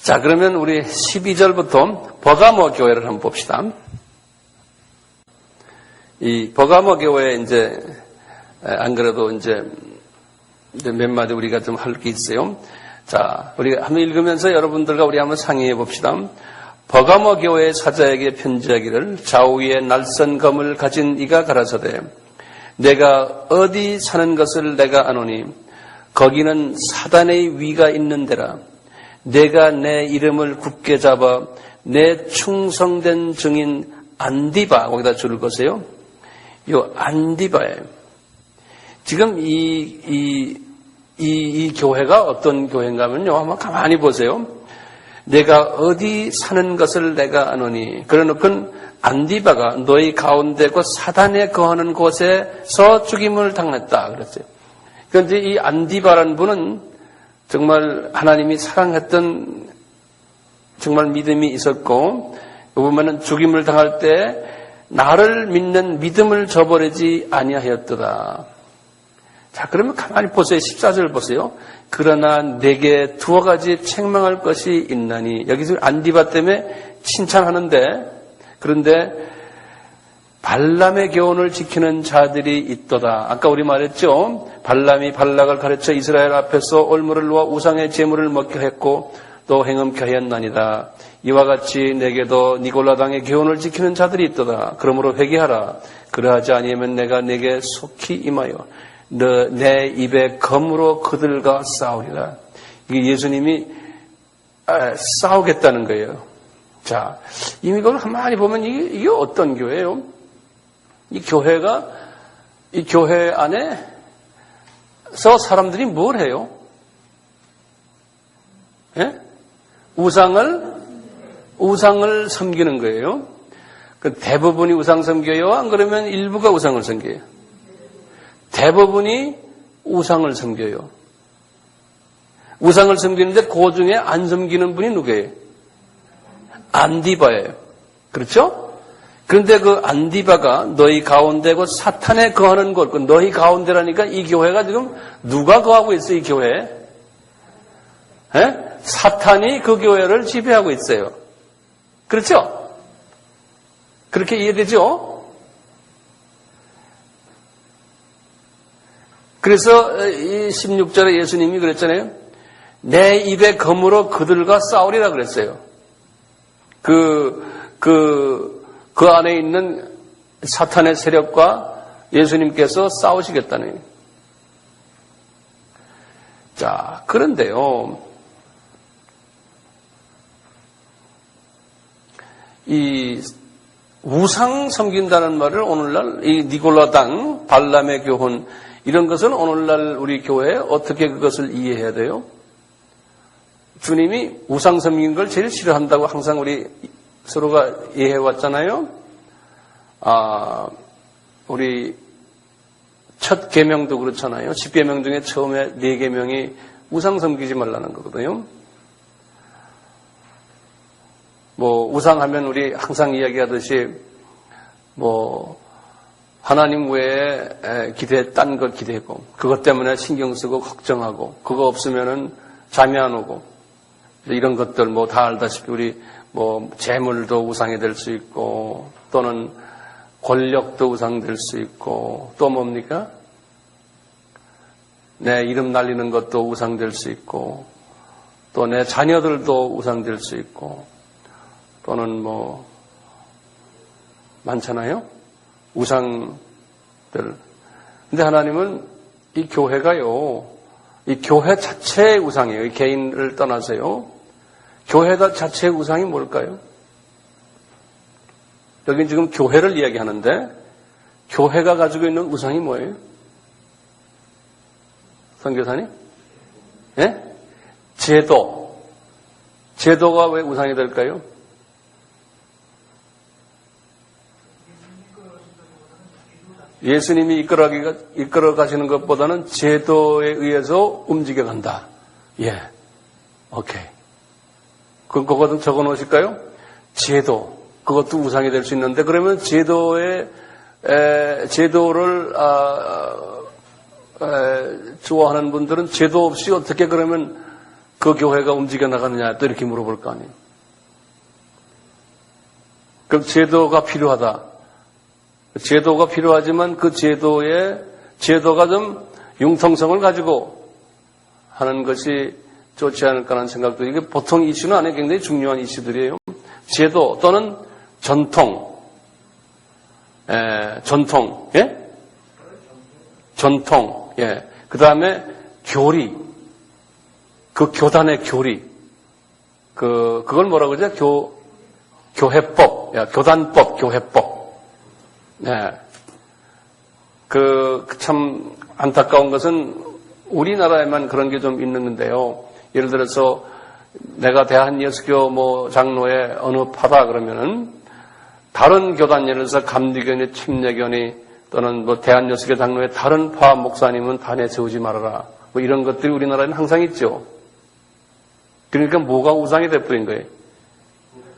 자, 그러면 우리 12절부터 버가모 교회를 한번 봅시다. 이 버가모 교회에 이제, 안 그래도 이제 몇 마디 우리가 좀 할 게 있어요. 자, 우리가 한번 읽으면서 여러분들과 우리 한번 상의해 봅시다. 버가모 교회의 사자에게 편지하기를 좌우에 날선 검을 가진 이가 가라사대 내가 어디 사는 것을 내가 아노니 거기는 사단의 위가 있는 데라 내가 내 이름을 굳게 잡아 내 충성된 증인 안디바 거기다 줄을 거세요. 요 안디바예요. 지금 이 교회가 어떤 교회인가 하면요. 한번 가만히 보세요. 내가 어디 사는 것을 내가 아노니 그러놓고 안디바가 너희 가운데 그 사단에 거하는 곳에서 죽임을 당했다 그랬어요. 그런데 이 안디바라는 분은 정말 하나님이 사랑했던 정말 믿음이 있었고 보면은 죽임을 당할 때 나를 믿는 믿음을 저버리지 아니하였더라. 자, 그러면 가만히 보세요. 14절 보세요. 그러나 내게 두어 가지 책망할 것이 있나니 여기서 안디바 때문에 칭찬하는데 그런데 발람의 교훈을 지키는 자들이 있도다. 아까 우리 말했죠. 발람이 발락을 가르쳐 이스라엘 앞에서 올무를 놓아 우상의 제물을 먹게 했고 또 행음케 하였나니다. 이와 같이 내게도 니골라당의 교훈을 지키는 자들이 있도다. 그러므로 회개하라. 그러하지 아니하면 내가 내게 속히 임하여 내 입에 검으로 그들과 싸우리라. 이게 예수님이 싸우겠다는 거예요. 자, 이미 그걸 가만히 보면 이게 어떤 교회예요? 이 교회 안에서 사람들이 뭘 해요? 예? 우상을 섬기는 거예요. 그 대부분이 우상 섬겨요? 안 그러면 일부가 우상을 섬겨요? 대부분이 우상을 섬겨요. 우상을 섬기는데 그 중에 안 섬기는 분이 누구예요? 안디바예요. 그렇죠? 그런데 그 안디바가 너희 가운데 그 사탄에 거하는 곳, 그 너희 가운데라니까 이 교회가 지금 누가 거하고 있어요, 이 교회에? 예? 사탄이 그 교회를 지배하고 있어요. 그렇죠? 그렇게 이해되죠? 그래서 이 16절에 예수님이 그랬잖아요. 내 입에 검으로 그들과 싸우리라 그랬어요. 그 안에 있는 사탄의 세력과 예수님께서 싸우시겠다는 거예요. 자, 그런데요. 이 우상 섬긴다는 말을 오늘날 이 니골라당, 발람의 교훈 이런 것은 오늘날 우리 교회에 어떻게 그것을 이해해야 돼요? 주님이 우상 섬긴 걸 제일 싫어한다고 항상 우리 서로가 이해해왔잖아요. 우리 첫 계명도 그렇잖아요. 10계명 중에 처음에 4계명이 우상 섬기지 말라는 거거든요. 뭐 우상하면 우리 항상 이야기하듯이 뭐 하나님 외에 딴 거 기대고 그것 때문에 신경 쓰고 걱정하고 그거 없으면은 잠이 안 오고 이런 것들 뭐 다 알다시피 우리 뭐 재물도 우상이 될 수 있고 또는 권력도 우상 될 수 있고 또 뭡니까? 내 이름 날리는 것도 우상 될 수 있고 또 내 자녀들도 우상 될 수 있고 또는 뭐 많잖아요. 우상들. 근데 하나님은 이 교회가요. 이 교회 자체의 우상이에요. 이 개인을 떠나서요. 교회 자체의 우상이 뭘까요? 여기 지금 교회를 이야기하는데 교회가 가지고 있는 우상이 뭐예요? 선교사님? 예? 제도. 제도가 왜 우상이 될까요? 예수님이 이끌어 가시는 것보다는 제도에 의해서 움직여 간다. 예. 오케이. 그거 적어 놓으실까요? 제도. 그것도 우상이 될 수 있는데, 그러면 제도를, 좋아하는 분들은 제도 없이 어떻게 그러면 그 교회가 움직여 나가느냐 또 이렇게 물어볼 거 아니에요. 그럼 제도가 필요하다. 제도가 필요하지만 그 제도가 좀 융통성을 가지고 하는 것이 좋지 않을까 하는 생각도, 이게 보통 이슈는 아니에요. 굉장히 중요한 이슈들이에요. 제도 또는 전통, 예? 전통, 예. 그 다음에 교리, 그 교단의 교리, 그걸 뭐라고 그러죠? 교회법, 교단법, 교회법. 네. 참 안타까운 것은 우리나라에만 그런 게 좀 있는 건데요. 예를 들어서 내가 대한예수교 장로의 어느 파다 그러면은 다른 교단, 예를 들어서 감리교니 침례교니 또는 대한예수교 장로의 다른 파 목사님은 다 내세우지 말아라. 이런 것들이 우리나라에는 항상 있죠. 그러니까 뭐가 우상이 돼버린 거예요?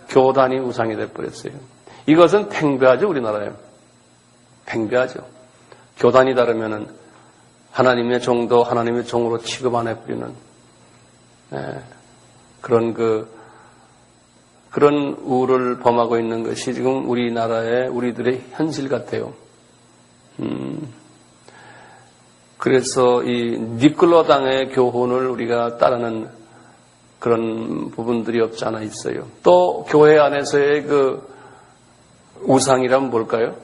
교단이 우상이 돼버렸어요. 이것은 팽배하죠, 우리나라에. 팽배하죠. 교단이 다르면은 하나님의 종도 하나님의 종으로 취급 안 해버리는, 그런 우를 범하고 있는 것이 지금 우리나라의 우리들의 현실 같아요. 그래서 이 니콜라당의 교훈을 우리가 따르는 그런 부분들이 없지 않아 있어요. 또 교회 안에서의 그 우상이란 뭘까요?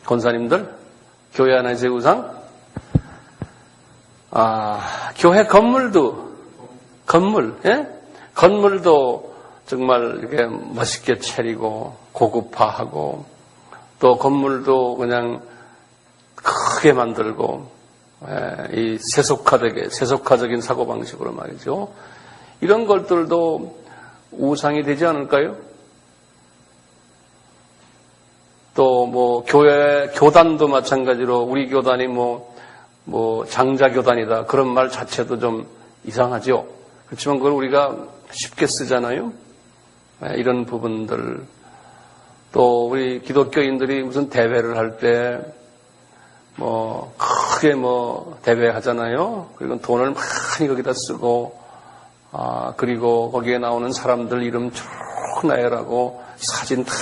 권사님들, 교회 안에서의 우상? 교회 건물도, 예? 건물도 정말 이렇게 멋있게 차리고 고급화하고, 또 건물도 그냥 크게 만들고, 이 세속화적인 사고방식으로 말이죠. 이런 것들도 우상이 되지 않을까요? 또 교단도 마찬가지로 우리 교단이 장자교단이다. 그런 말 자체도 좀 이상하죠. 그렇지만 그걸 우리가 쉽게 쓰잖아요. 이런 부분들. 또 우리 기독교인들이 무슨 대회를 할 때 크게 대회하잖아요. 그리고 돈을 많이 거기다 쓰고, 그리고 거기에 나오는 사람들 이름 쭉 나열하고 사진 다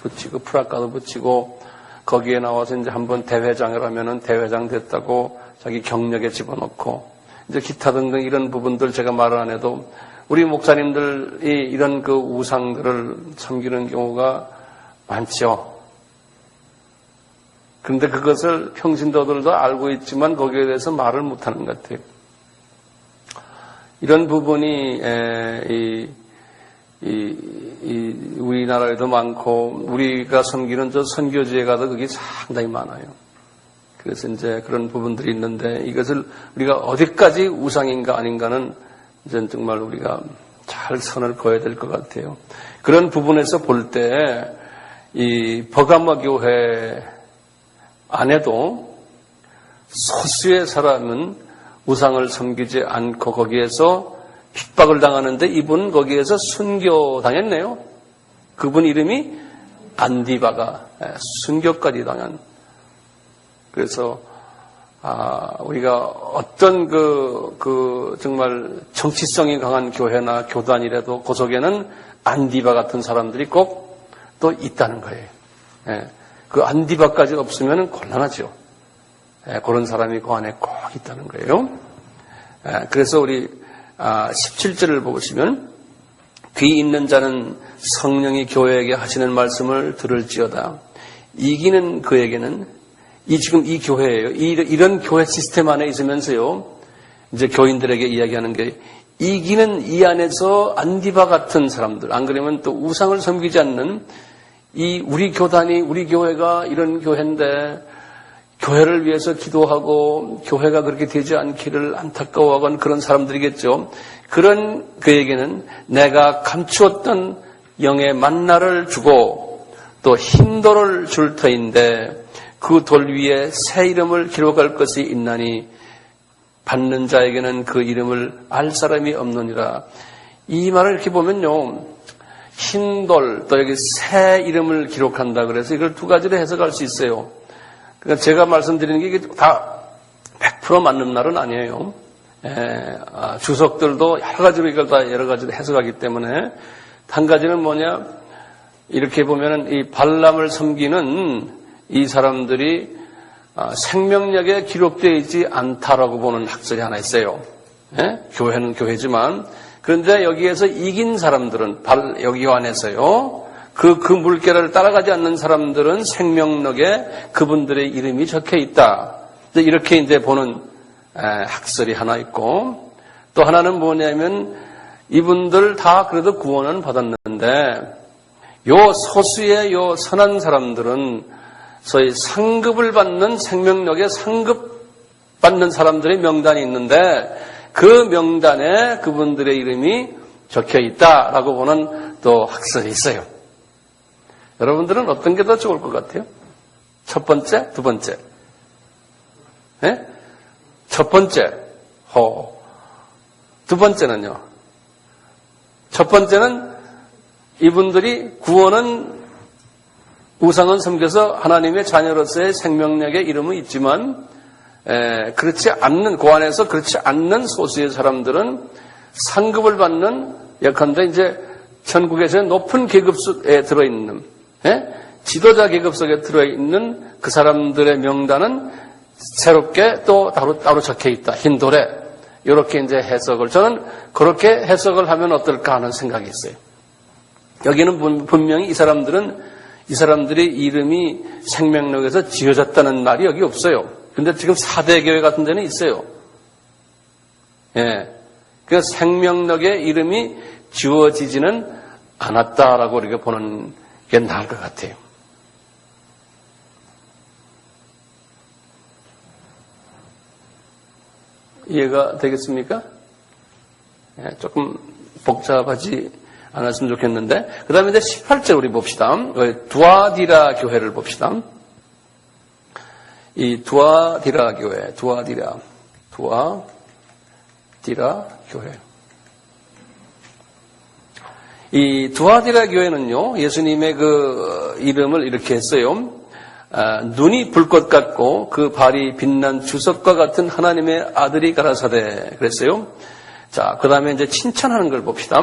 붙이고 프라카드 붙이고, 거기에 나와서 이제 한번 대회장을 하면은 대회장 됐다고 자기 경력에 집어넣고, 이제 기타 등등 이런 부분들 제가 말을 안 해도 우리 목사님들이 이런 그 우상들을 섬기는 경우가 많죠. 그런데 그것을 평신도들도 알고 있지만 거기에 대해서 말을 못하는 것 같아요. 이런 부분이 우리나라에도 많고 우리가 섬기는 저 선교지에가도 그게 상당히 많아요. 그래서 이제 그런 부분들이 있는데 이것을 우리가 어디까지 우상인가 아닌가는 이제 정말 우리가 잘 선을 그어야 될 것 같아요. 그런 부분에서 볼 때 이 버가모 교회 안에도 소수의 사람은 우상을 섬기지 않고 거기에서 핍박을 당하는데 이분은 거기에서 순교당했네요. 그분 이름이 안디바가 순교까지 당한. 그래서 우리가 어떤 정말 정치성이 강한 교회나 교단이라도 그 속에는 안디바 같은 사람들이 꼭 또 있다는 거예요. 그 안디바까지 없으면 곤란하죠. 그런 사람이 그 안에 꼭 있다는 거예요. 그래서 우리 17절을 보시면 귀 있는 자는 성령이 교회에게 하시는 말씀을 들을지어다. 이기는 그에게는 지금 이 교회예요. 이런 교회 시스템 안에 있으면서요. 이제 교인들에게 이야기하는 게 이기는 이 안에서 안디바 같은 사람들, 안 그러면 또 우상을 섬기지 않는 우리 교단이, 우리 교회가 이런 교회인데 교회를 위해서 기도하고 교회가 그렇게 되지 않기를 안타까워하는 그런 사람들이겠죠. 그런 그에게는 내가 감추었던 영의 만나를 주고 또 흰돌을 줄 터인데 그 돌 위에 새 이름을 기록할 것이 있나니 받는 자에게는 그 이름을 알 사람이 없느니라. 이 말을 이렇게 보면요. 흰돌, 또 여기 새 이름을 기록한다 그래서 이걸 두 가지로 해석할 수 있어요. 그러니까 제가 말씀드리는 게 이게 다 맞는 말은 아니에요. 주석들도 여러 가지로 이걸 다 여러 가지로 해석하기 때문에 한 가지는 뭐냐, 이렇게 보면은 이 발람을 섬기는 이 사람들이 생명력에 기록되어 있지 않다라고 보는 학설이 하나 있어요. 교회는 교회지만, 그런데 여기에서 이긴 사람들은 여기 안에서요, 그 물결을 따라가지 않는 사람들은 생명력에 그분들의 이름이 적혀 있다. 이렇게 이제 보는 학설이 하나 있고, 또 하나는 뭐냐면 이분들 다 그래도 구원은 받았는데 요 소수의 요 선한 사람들은 소위 상급을 받는, 생명력에 상급 받는 사람들의 명단이 있는데 그 명단에 그분들의 이름이 적혀 있다라고 보는 또 학설이 있어요. 여러분들은 어떤 게 더 좋을 것 같아요? 첫 번째, 두 번째? 첫 번째, 두 번째는요? 첫 번째는 이분들이 구원은, 우상은 섬겨서 하나님의 자녀로서의 생명력의 이름은 있지만 그렇지 않는, 그 안에서 그렇지 않는 소수의 사람들은 상급을 받는, 예컨대 이제 천국에서의 높은 계급 속에 들어있는, 지도자 계급 속에 들어있는 그 사람들의 명단은 새롭게 또 따로 적혀 있다. 흰 돌에. 이렇게 이제 해석을, 저는 그렇게 해석을 하면 어떨까 하는 생각이 있어요. 여기는 분명히 이 사람들의 이름이 생명력에서 지어졌다는 말이 여기 없어요. 근데 지금 4대 교회 같은 데는 있어요. 그 생명력의 이름이 지워지지는 않았다라고 이렇게 보는 게 나을 것 같아요. 이해가 되겠습니까? 조금 복잡하지 않았으면 좋겠는데, 그 다음에 이제 18절 우리 봅시다. 두아디라 교회를 봅시다. 이 두아디라 교회, 두아디라 교회. 이 두아디라 교회는요, 예수님의 그 이름을 이렇게 했어요. 눈이 불꽃 같고 그 발이 빛난 주석과 같은 하나님의 아들이 가라사대 그랬어요. 자, 그 다음에 이제 칭찬하는 걸 봅시다.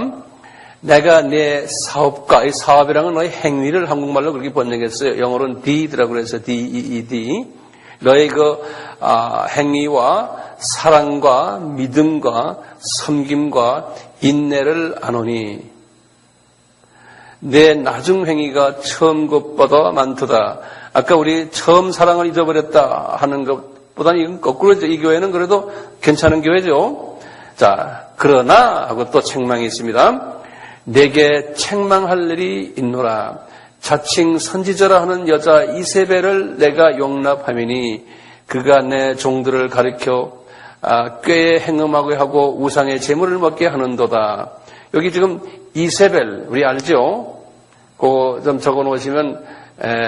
내가 내 사업과, 이 사업이라는 너의 행위를 한국말로 그렇게 번역했어요. 영어로는 deed라고 그래서 D-E-E-D. 너의 그 행위와 사랑과 믿음과 섬김과 인내를 아노니 내 나중 행위가 처음 것보다 많도다. 아까 우리 처음 사랑을 잊어버렸다 하는 것보다는 이건 거꾸로죠. 이 교회는 그래도 괜찮은 교회죠. 자, 그러나 하고 또 책망이 있습니다. 내게 책망할 일이 있노라. 자칭 선지자라 하는 여자 이세벨을 내가 용납하미니 그가 내 종들을 가리켜 꾀에 행음하게 하고 우상의 제물을 먹게 하는도다. 여기 지금 이세벨 우리 알죠? 그거 좀 적어 놓으시면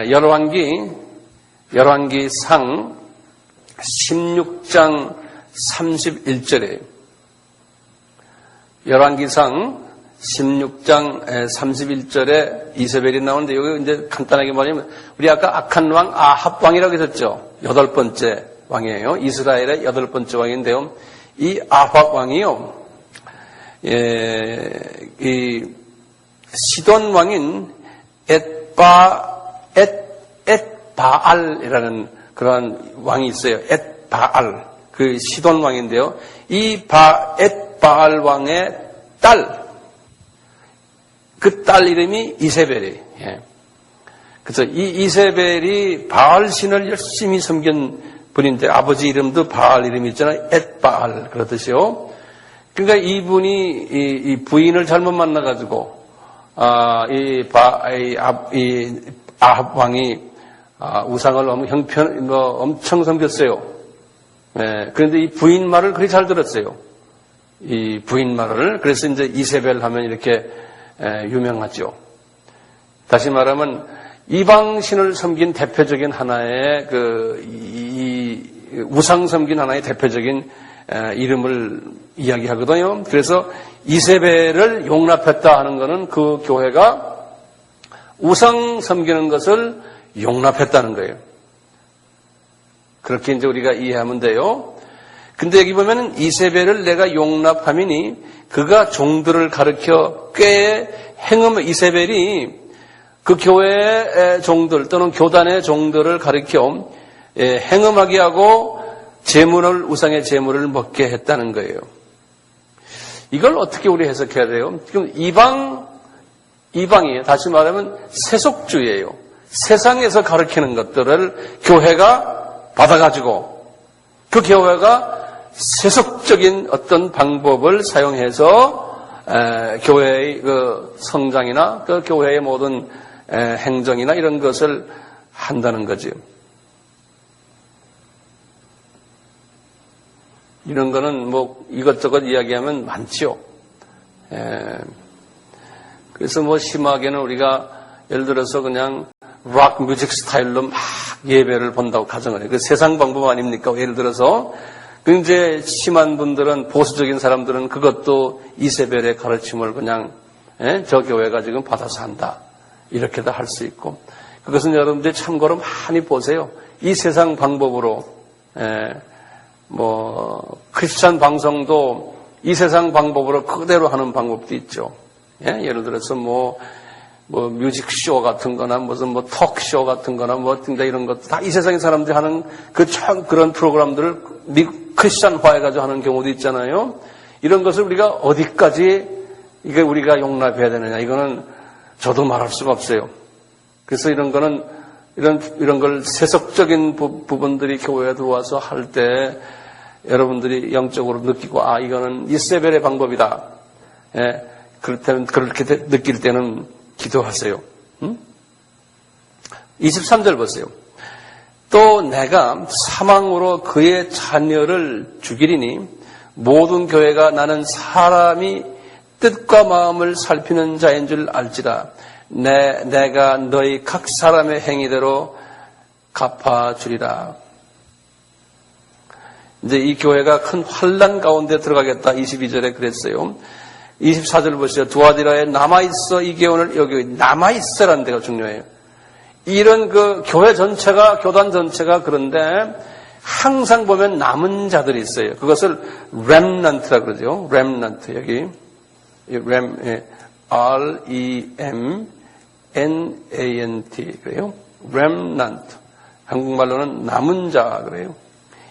열왕기상 16장 31절에 열왕기상 16장 31절에 이세벨이 나오는데 여기 이제 간단하게 말하면 우리 아까 악한 왕 아합 왕이라고 했었죠. 8번째 왕이에요. 이스라엘의 8번째 왕인데요. 이 아합 왕이요. 이 시돈 왕인 엣바알이라는 그러한 왕이 있어요. 엣바알. 그 시돈 왕인데요. 이 엣바알 왕의 딸, 그 딸 이름이 이세벨이에요. 그래서 이 이세벨이 바알 신을 열심히 섬긴 분인데 아버지 이름도 바알 이름이 있잖아요. 엣바알 그렇듯이요. 그러니까 이분이 이 부인을 잘못 만나가지고 아합 왕이 우상을 엄청 섬겼어요. 그런데 이 부인 말을 그리 잘 들었어요. 이 부인 말을. 그래서 이제 이세벨 하면 이렇게 유명하죠. 다시 말하면 이방신을 섬긴 대표적인 하나의 우상 섬긴 하나의 대표적인 이름을 이야기하거든요. 그래서 이세벨을 용납했다 하는 것은 그 교회가 우상 섬기는 것을 용납했다는 거예요. 그렇게 이제 우리가 이해하면 돼요. 근데 여기 보면은 이세벨을 내가 용납함이니 그가 종들을 가르쳐 꾀에 행음. 이세벨이 그 교회의 종들 또는 교단의 종들을 가르쳐 행음하게 하고 제물을, 우상의 제물을 먹게 했다는 거예요. 이걸 어떻게 우리 해석해야 돼요? 지금 이방이에요. 다시 말하면 세속주의예요. 세상에서 가르치는 것들을 교회가 받아가지고 그 교회가 세속적인 어떤 방법을 사용해서 교회의 그 성장이나 그 교회의 모든 행정이나 이런 것을 한다는 거죠. 이런 거는 뭐 이것저것 이야기하면 많지요. 그래서 뭐 심하게는 우리가 예를 들어서 그냥 락 뮤직 스타일로 막 예배를 본다고 가정을 해요. 그 세상 방법 아닙니까? 예를 들어서 이제 심한 분들은, 보수적인 사람들은 그것도 이세벨의 가르침을 그냥 저 교회가 지금 받아서 한다 이렇게도 할 수 있고, 그것은 여러분들이 참고로 많이 보세요. 이 세상 방법으로 뭐 크리스찬 방송도 이 세상 방법으로 그대로 하는 방법도 있죠. 예를 들어서 뭐 뮤직쇼 같은 거나 무슨 뭐 톡쇼 같은 거나 뭐 등등 이런 것도 다 이 세상의 사람들이 하는 그런 프로그램들을 크리스찬화해가지고 하는 경우도 있잖아요. 이런 것을 우리가 어디까지 이게 우리가 용납해야 되느냐, 이거는 저도 말할 수가 없어요. 그래서 이런 거는 이런 걸 세속적인 부분들이 교회에 들어와서 할 때 여러분들이 영적으로 느끼고, 아, 이거는 이세벨의 방법이다. 그렇다면 그렇게 느낄 때는 기도하세요. 23절 보세요. 또 내가 사망으로 그의 자녀를 죽이리니 모든 교회가 나는 사람이 뜻과 마음을 살피는 자인 줄 알지라. 내가 너희 각 사람의 행위대로 갚아주리라. 이제 이 교회가 큰 환난 가운데 들어가겠다. 22절에 그랬어요. 24절 보시죠. 두아디라에 남아있어 이 교훈을, 여기 남아있어라는 데가 중요해요. 이런 그 교회 전체가, 교단 전체가 그런데 항상 보면 남은 자들이 있어요. 그것을 렘넌트라고 그러죠. 렘넌트. 여기 R-E-M-N-A-N-T 그래요. 렘넌트. 한국말로는 남은 자 그래요.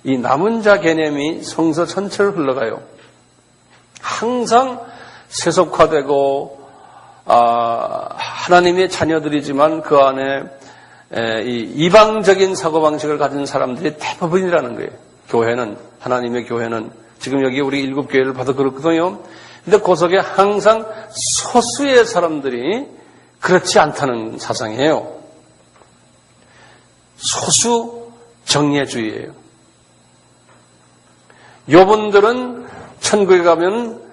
이 남은 자 개념이 성서 전체를 흘러가요. 항상 세속화되고 하나님의 자녀들이지만 그 안에 이 이방적인 사고방식을 가진 사람들이 대부분이라는 거예요. 교회는, 하나님의 교회는 지금 여기 우리 7교회를 봐도 그렇거든요. 근데 그 속에 항상 소수의 사람들이 그렇지 않다는 사상이에요. 소수 정예주의예요. 요분들은 천국에 가면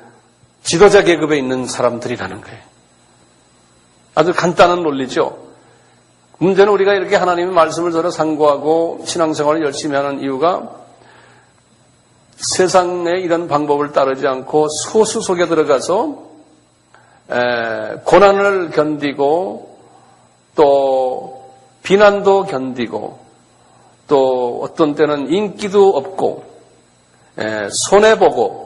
지도자 계급에 있는 사람들이라는 거예요. 아주 간단한 논리죠. 문제는 우리가 이렇게 하나님의 말씀을 서로 상고하고 신앙생활을 열심히 하는 이유가 세상의 이런 방법을 따르지 않고 소수 속에 들어가서 고난을 견디고 또 비난도 견디고 또 어떤 때는 인기도 없고 손해보고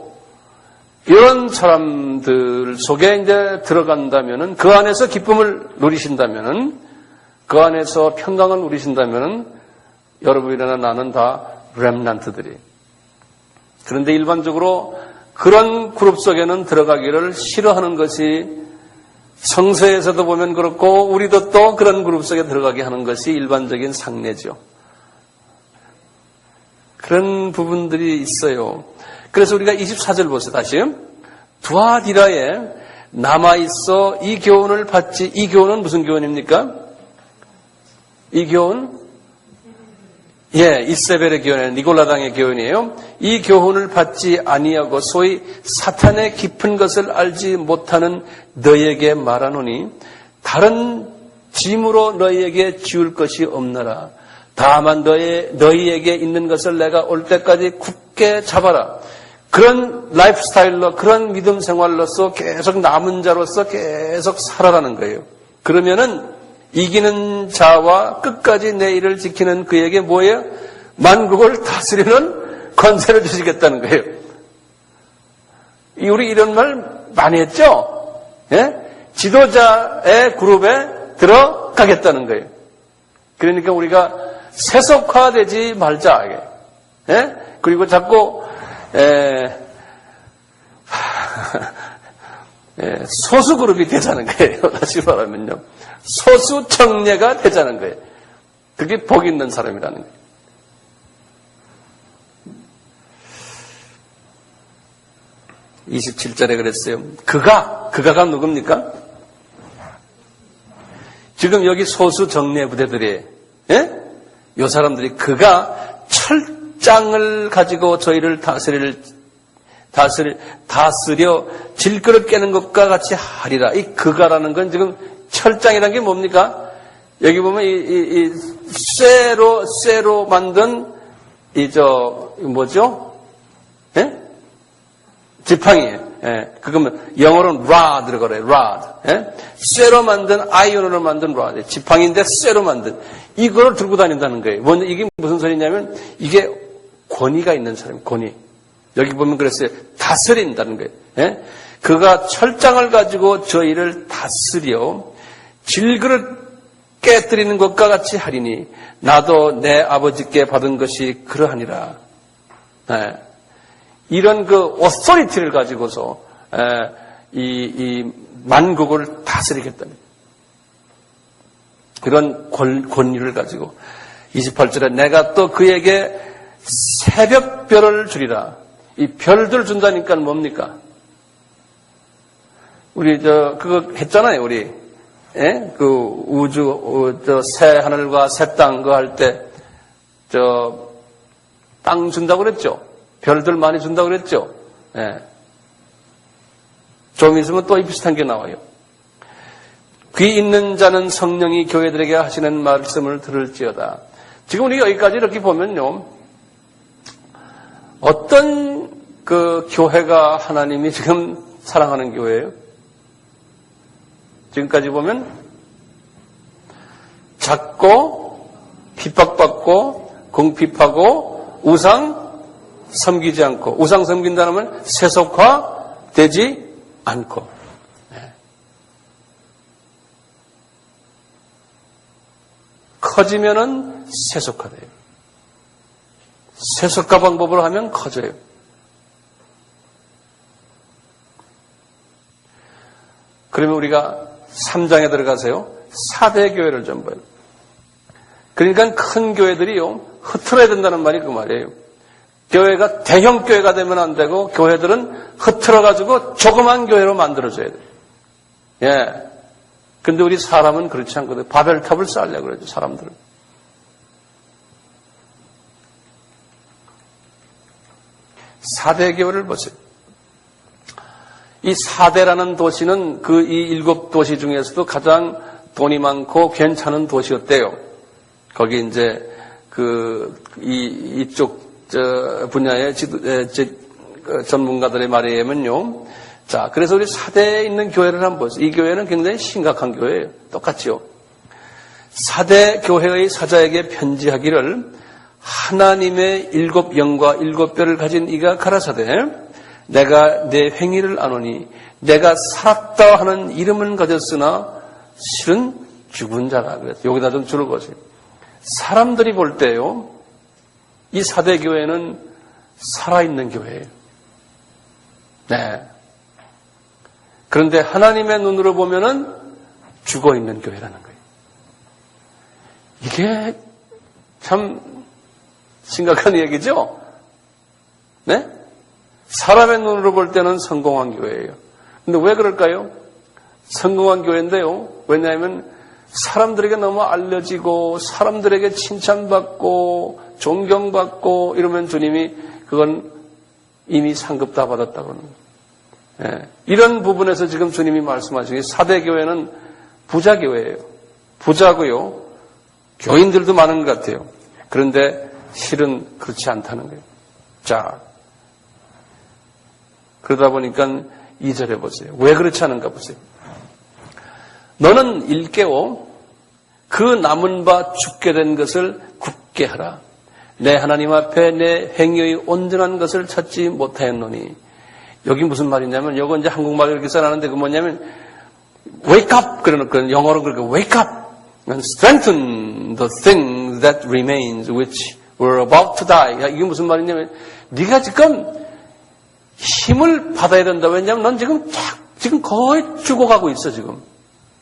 이런 사람들 속에 이제 들어간다면은, 그 안에서 기쁨을 누리신다면은, 그 안에서 평강을 누리신다면은 여러분이나 나는 다 렘넌트들이. 그런데 일반적으로 그런 그룹 속에는 들어가기를 싫어하는 것이 성서에서도 보면 그렇고 우리도 또 그런 그룹 속에 들어가게 하는 것이 일반적인 상례죠. 그런 부분들이 있어요. 그래서 우리가 24절 보세요. 다시. 두아디라에 남아있어 이 교훈을 받지. 이 교훈은 무슨 교훈입니까? 이 교훈? 이세벨의 교훈이에요. 니골라당의 교훈이에요. 이 교훈을 받지 아니하고 소위 사탄의 깊은 것을 알지 못하는 너희에게 말하노니 다른 짐으로 너희에게 지울 것이 없느라. 다만 너희에게 있는 것을 내가 올 때까지 굳게 잡아라. 그런 라이프 스타일로, 그런 믿음 생활로서 계속 남은 자로서 계속 살아라는 거예요. 그러면은 이기는 자와 끝까지 내 일을 지키는 그에게 뭐예요? 만국을 다스리는 권세를 주시겠다는 거예요. 우리 이런 말 많이 했죠? 예? 지도자의 그룹에 들어가겠다는 거예요. 그러니까 우리가 세속화되지 말자. 예? 그리고 자꾸 소수 그룹이 되자는 거예요. 다시 말하면요. 소수 청례가 되자는 거예요. 그게 복 있는 사람이라는 거예요. (27절에) 그랬어요. 그가가 누굽니까? 지금 여기 소수 정례 부대들이, 예? 요 사람들이 그가 철장을 가지고 저희를 다스려 질그릇 깨는 것과 같이 하리라. 이 그가라는 건 지금 철장이라는 게 뭡니까? 여기 보면 이 쇠로 만든 뭐죠? 예? 지팡이에요. 예. 그거면 영어로는 rod라고 그래요. rod. 예? 쇠로 만든 아이언으로 만든 rod. 지팡이인데 쇠로 만든 이걸 들고 다닌다는 거예요. 이게 무슨 소리냐면 이게 권위가 있는 사람, 권위. 여기 보면 그랬어요. 다스린다는 거예요. 예? 그가 철장을 가지고 저희를 다스려 질그릇 깨뜨리는 것과 같이 하리니 나도 내 아버지께 받은 것이 그러하니라. 예. 이런 오토리티를 가지고서 이 만국을 다스리겠다는 그런 권위를 가지고 28절에 내가 또 그에게 새벽별을 주리라. 이 별들 준다니까 뭡니까? 우리 그거 했잖아요, 우리. 예? 그 우주 새 하늘과 새 땅 그거 할 때 땅 준다고 그랬죠. 별들 많이 준다고 그랬죠. 예. 좀 있으면 또 비슷한 게 나와요. 귀 있는 자는 성령이 교회들에게 하시는 말씀을 들을지어다. 지금 우리 여기까지 이렇게 보면요. 어떤 그 교회가 하나님이 지금 사랑하는 교회예요? 지금까지 보면 작고 핍박받고 궁핍하고 우상 섬기지 않고 우상 섬긴다는 말 세속화되지 않고 커지면은 세속화돼요. 세속화 방법으로 하면 커져요. 그러면 우리가 3장에 들어가세요. 4대 교회를 좀 봐요. 그러니까 큰 교회들이요 흐트러야 된다는 말이 그 말이에요. 교회가 대형 교회가 되면 안 되고 교회들은 흐트러가지고 조그만 교회로 만들어줘야 돼요. 예. 근데 우리 사람은 그렇지 않거든요. 바벨탑을 쌓으려고 그러죠, 사람들은. 사대 교회를 보세요. 이 사대라는 도시는 이 7도시 중에서도 가장 돈이 많고 괜찮은 도시였대요. 거기 이제 이쪽 분야의 전문가들의 말에 의하면요. 자, 그래서 우리 사대에 있는 교회를 한번 보세요. 이 교회는 굉장히 심각한 교회예요. 똑같죠. 사대 교회의 사자에게 편지하기를 하나님의 7영과 7뼈를 가진 이가 가라사대 내가 내 행위를 아노니 내가 살았다 하는 이름은 가졌으나 실은 죽은 자라. 그래서 여기다 좀 줄을 보세요. 사람들이 볼 때요. 이 사대 교회는 살아있는 교회예요. 네. 그런데 하나님의 눈으로 보면은 죽어있는 교회라는 거예요. 이게 참 심각한 얘기죠? 네? 사람의 눈으로 볼 때는 성공한 교회예요. 근데 왜 그럴까요? 성공한 교회인데요. 왜냐하면 사람들에게 너무 알려지고 사람들에게 칭찬받고 존경받고 이러면 주님이 그건 이미 상급 다 받았다고 하는 거예요. 예. 이런 부분에서 지금 주님이 말씀하시기 사대 교회는 부자 교회예요. 부자고요. 교인들도 많은 것 같아요. 그런데 실은 그렇지 않다는 거예요. 자, 그러다 보니까 2절에 보세요. 왜 그렇지 않은가 보세요. 너는 일깨워 그 남은 바 죽게 된 것을 굳게 하라. 내 하나님 앞에 내 행위의 온전한 것을 찾지 못하였노니. 여기 무슨 말이냐면, 이거 이제 한국말로 이렇게 써놨는데, 그 뭐냐면, wake up! 그러는, 영어로 그렇게 wake up! and strengthen the thing that remains, which were about to die. 이게 무슨 말이냐면, 네가 지금 힘을 받아야 된다. 왜냐면 넌 지금 거의 죽어가고 있어, 지금.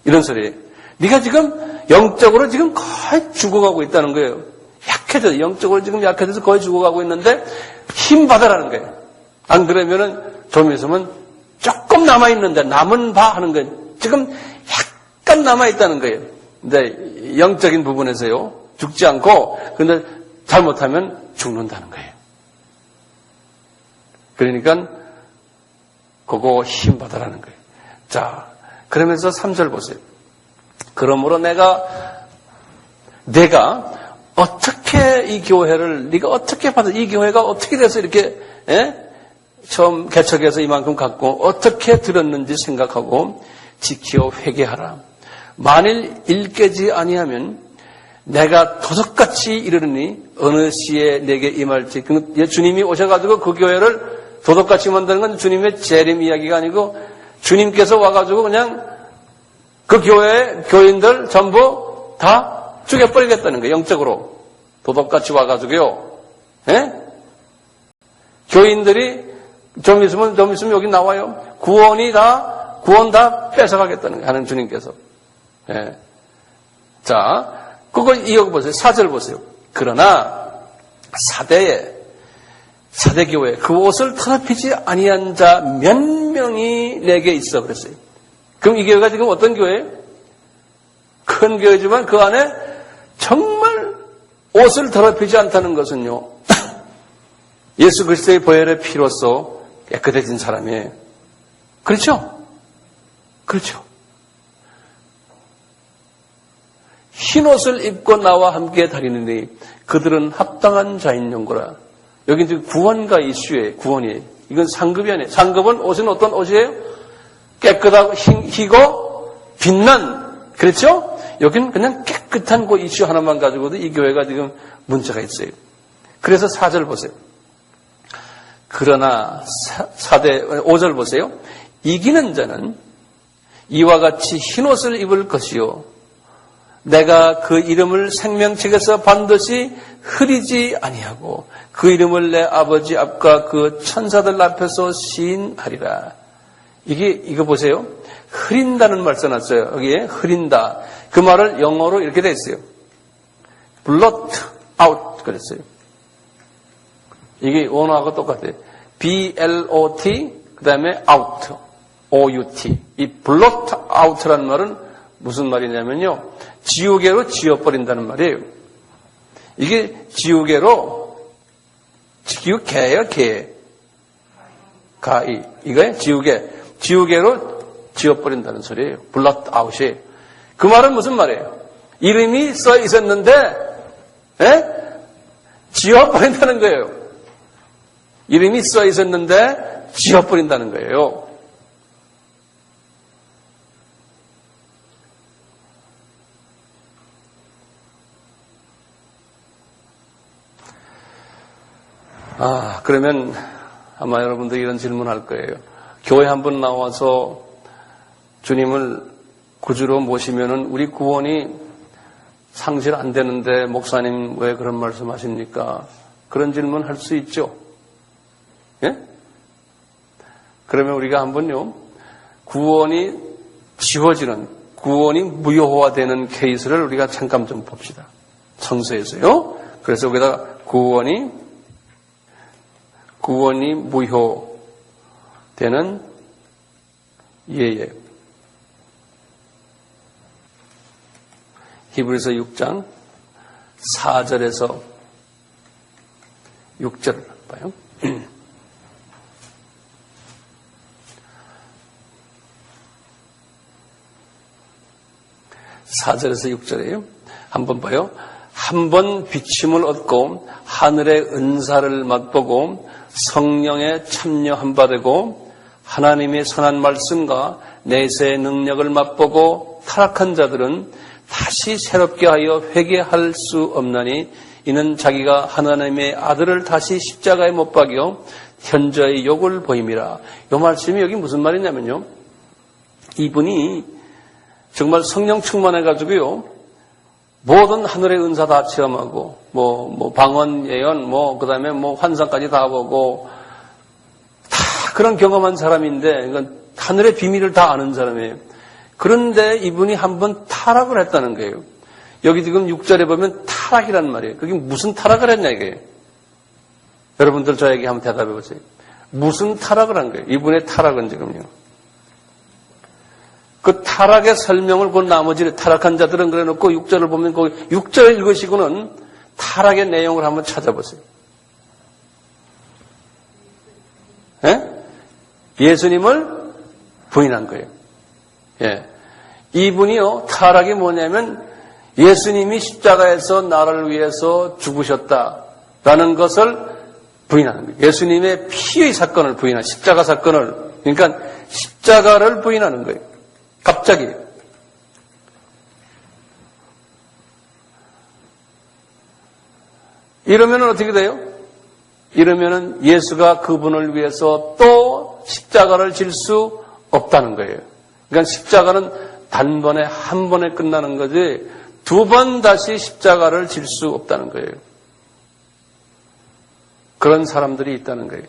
이런 소리예요. 네가 지금 영적으로 지금 거의 죽어가고 있다는 거예요. 약해져. 영적으로 지금 약해져서 거의 죽어가고 있는데 힘 받아라는 거예요. 안 그러면은 좀 있으면 조금 남아있는데 남은 바 하는 거예요. 지금 약간 남아있다는 거예요. 근데 영적인 부분에서요. 죽지 않고 근데 잘못하면 죽는다는 거예요. 그러니까 그거 힘 받아라는 거예요. 자, 그러면서 3절 보세요. 그러므로 내가 어떻게 이 교회를 네가 어떻게 받아 이 교회가 어떻게 돼서 이렇게 처음 개척해서 이만큼 갖고 어떻게 들었는지 생각하고 지켜 회개하라. 만일 일깨지 아니하면 내가 도둑같이 이르르니 어느 시에 내게 임할지. 주님이 오셔가지고 그 교회를 도둑같이 만드는 건 주님의 재림 이야기가 아니고 주님께서 와가지고 그냥 그 교회의 교인들 전부 다 죽여버리겠다는 거예요. 영적으로. 도둑같이 와가지고요. 교인들이 좀 있으면 여기 나와요. 구원 다 뺏어가겠다는 거예요. 하는 주님께서. 자, 그거 이어보세요. 4절 보세요. 그러나 사대교회 그 옷을 더럽히지 아니한 자 몇 명이 내게 있어 그랬어요. 그럼 이 교회가 지금 어떤 교회예요? 큰 교회지만 그 안에 정말 옷을 더럽히지 않다는 것은요. 예수 그리스도의 보혈의 피로써 깨끗해진 사람이에요. 그렇죠? 그렇죠. 흰 옷을 입고 나와 함께 다니느니 그들은 합당한 자인 연고라. 여기 지금 구원과 이슈예요. 구원이에요. 이건 상급이 아니에요. 상급은 옷은 어떤 옷이에요? 깨끗하고 희고 빛난. 그렇죠? 여기는 그냥 깨끗한 그 이슈 하나만 가지고도 이 교회가 지금 문제가 있어요. 그래서 4절 보세요. 그러나 5절 보세요. 이기는 자는 이와 같이 흰 옷을 입을 것이요. 내가 그 이름을 생명책에서 반드시 흐리지 아니하고 그 이름을 내 아버지 앞과 그 천사들 앞에서 시인하리라. 이거 보세요. 흐린다는 말 써놨어요. 여기에 흐린다. 그 말을 영어로 이렇게 돼 있어요. blot out 그랬어요. 이게 원어하고 똑같아요. B-L-O-T 그 다음에 out, O-U-T. 이 blot out라는 말은 무슨 말이냐면요. 지우개로 지워버린다는 말이에요. 이게 지우개예요, 개. 가이. 이거예요, 지우개로 지워버린다는 소리예요. blot out이. 그 말은 무슨 말이에요? 이름이 써 있었는데, 지워버린다는 거예요. 이름이 써 있었는데, 지워버린다는 거예요. 그러면 아마 여러분들 이런 질문 할 거예요. 교회 한번 나와서 주님을 구주로 모시면은 우리 구원이 상실 안 되는데 목사님 왜 그런 말씀 하십니까? 그런 질문 할 수 있죠. 예? 그러면 우리가 한번요, 구원이 지워지는, 구원이 무효화되는 케이스를 우리가 잠깐 좀 봅시다. 성서에서요. 그래서 여기다가 구원이 무효되는 예예. 히브리서 6장 4절에서 6절을 봐요. 4절에서 6절이에요. 한번 봐요. 한 번 비침을 얻고 하늘의 은사를 맛보고 성령에 참여한 바 되고 하나님의 선한 말씀과 내세의 능력을 맛보고 타락한 자들은 다시 새롭게 하여 회개할 수 없나니 이는 자기가 하나님의 아들을 다시 십자가에 못 박여 현저히 욕을 보임이라. 이 말씀이 여기 무슨 말이냐면요. 이분이 정말 성령 충만해가지고요. 모든 하늘의 은사 다 체험하고, 방언, 예언, 그 다음에 환상까지 다 보고, 다 그런 경험한 사람인데, 이건 하늘의 비밀을 다 아는 사람이에요. 그런데 이분이 한번 타락을 했다는 거예요. 여기 지금 6절에 보면 타락이란 말이에요. 그게 무슨 타락을 했냐, 이게. 여러분들 저에게 한번 대답해 보세요. 무슨 타락을 한 거예요? 이분의 타락은 지금요. 그 타락의 설명을 본 나머지 타락한 자들은 그래 놓고 6절을 보면 그 6절을 읽으시고는 타락의 내용을 한번 찾아보세요. 예수님을 부인한 거예요. 예. 이분이요, 타락이 뭐냐면 예수님이 십자가에서 나를 위해서 죽으셨다라는 것을 부인하는 거예요. 예수님의 피의 사건을 부인하는, 십자가 사건을, 그러니까 십자가를 부인하는 거예요. 갑자기. 이러면은 어떻게 돼요? 이러면은 예수가 그분을 위해서 또 십자가를 질 수 없다는 거예요. 그러니까 십자가는 단번에 한 번에 끝나는 거지 두 번 다시 십자가를 질 수 없다는 거예요. 그런 사람들이 있다는 거예요.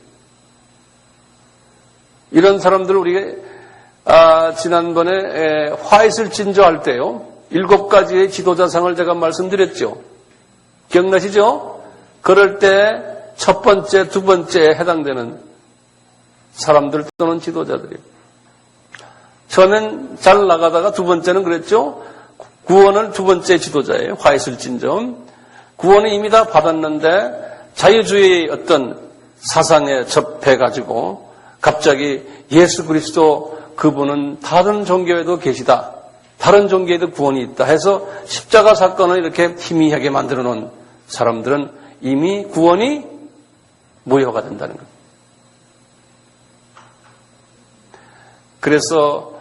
이런 사람들을 우리가 지난번에 화이슬 진조할 때요. 7가지의 지도자상을 제가 말씀드렸죠. 기억나시죠? 그럴 때 첫 번째, 두 번째에 해당되는 사람들 또는 지도자들이에요. 처음엔 잘 나가다가 두 번째는 그랬죠. 구원을 두 번째 지도자예요. 화이슬 진조. 구원을 이미 다 받았는데 자유주의 어떤 사상에 접해가지고 갑자기 예수 그리스도 그분은 다른 종교에도 계시다. 다른 종교에도 구원이 있다 해서 십자가 사건을 이렇게 희미하게 만들어 놓은 사람들은 이미 구원이 무효가 된다는 겁니다. 그래서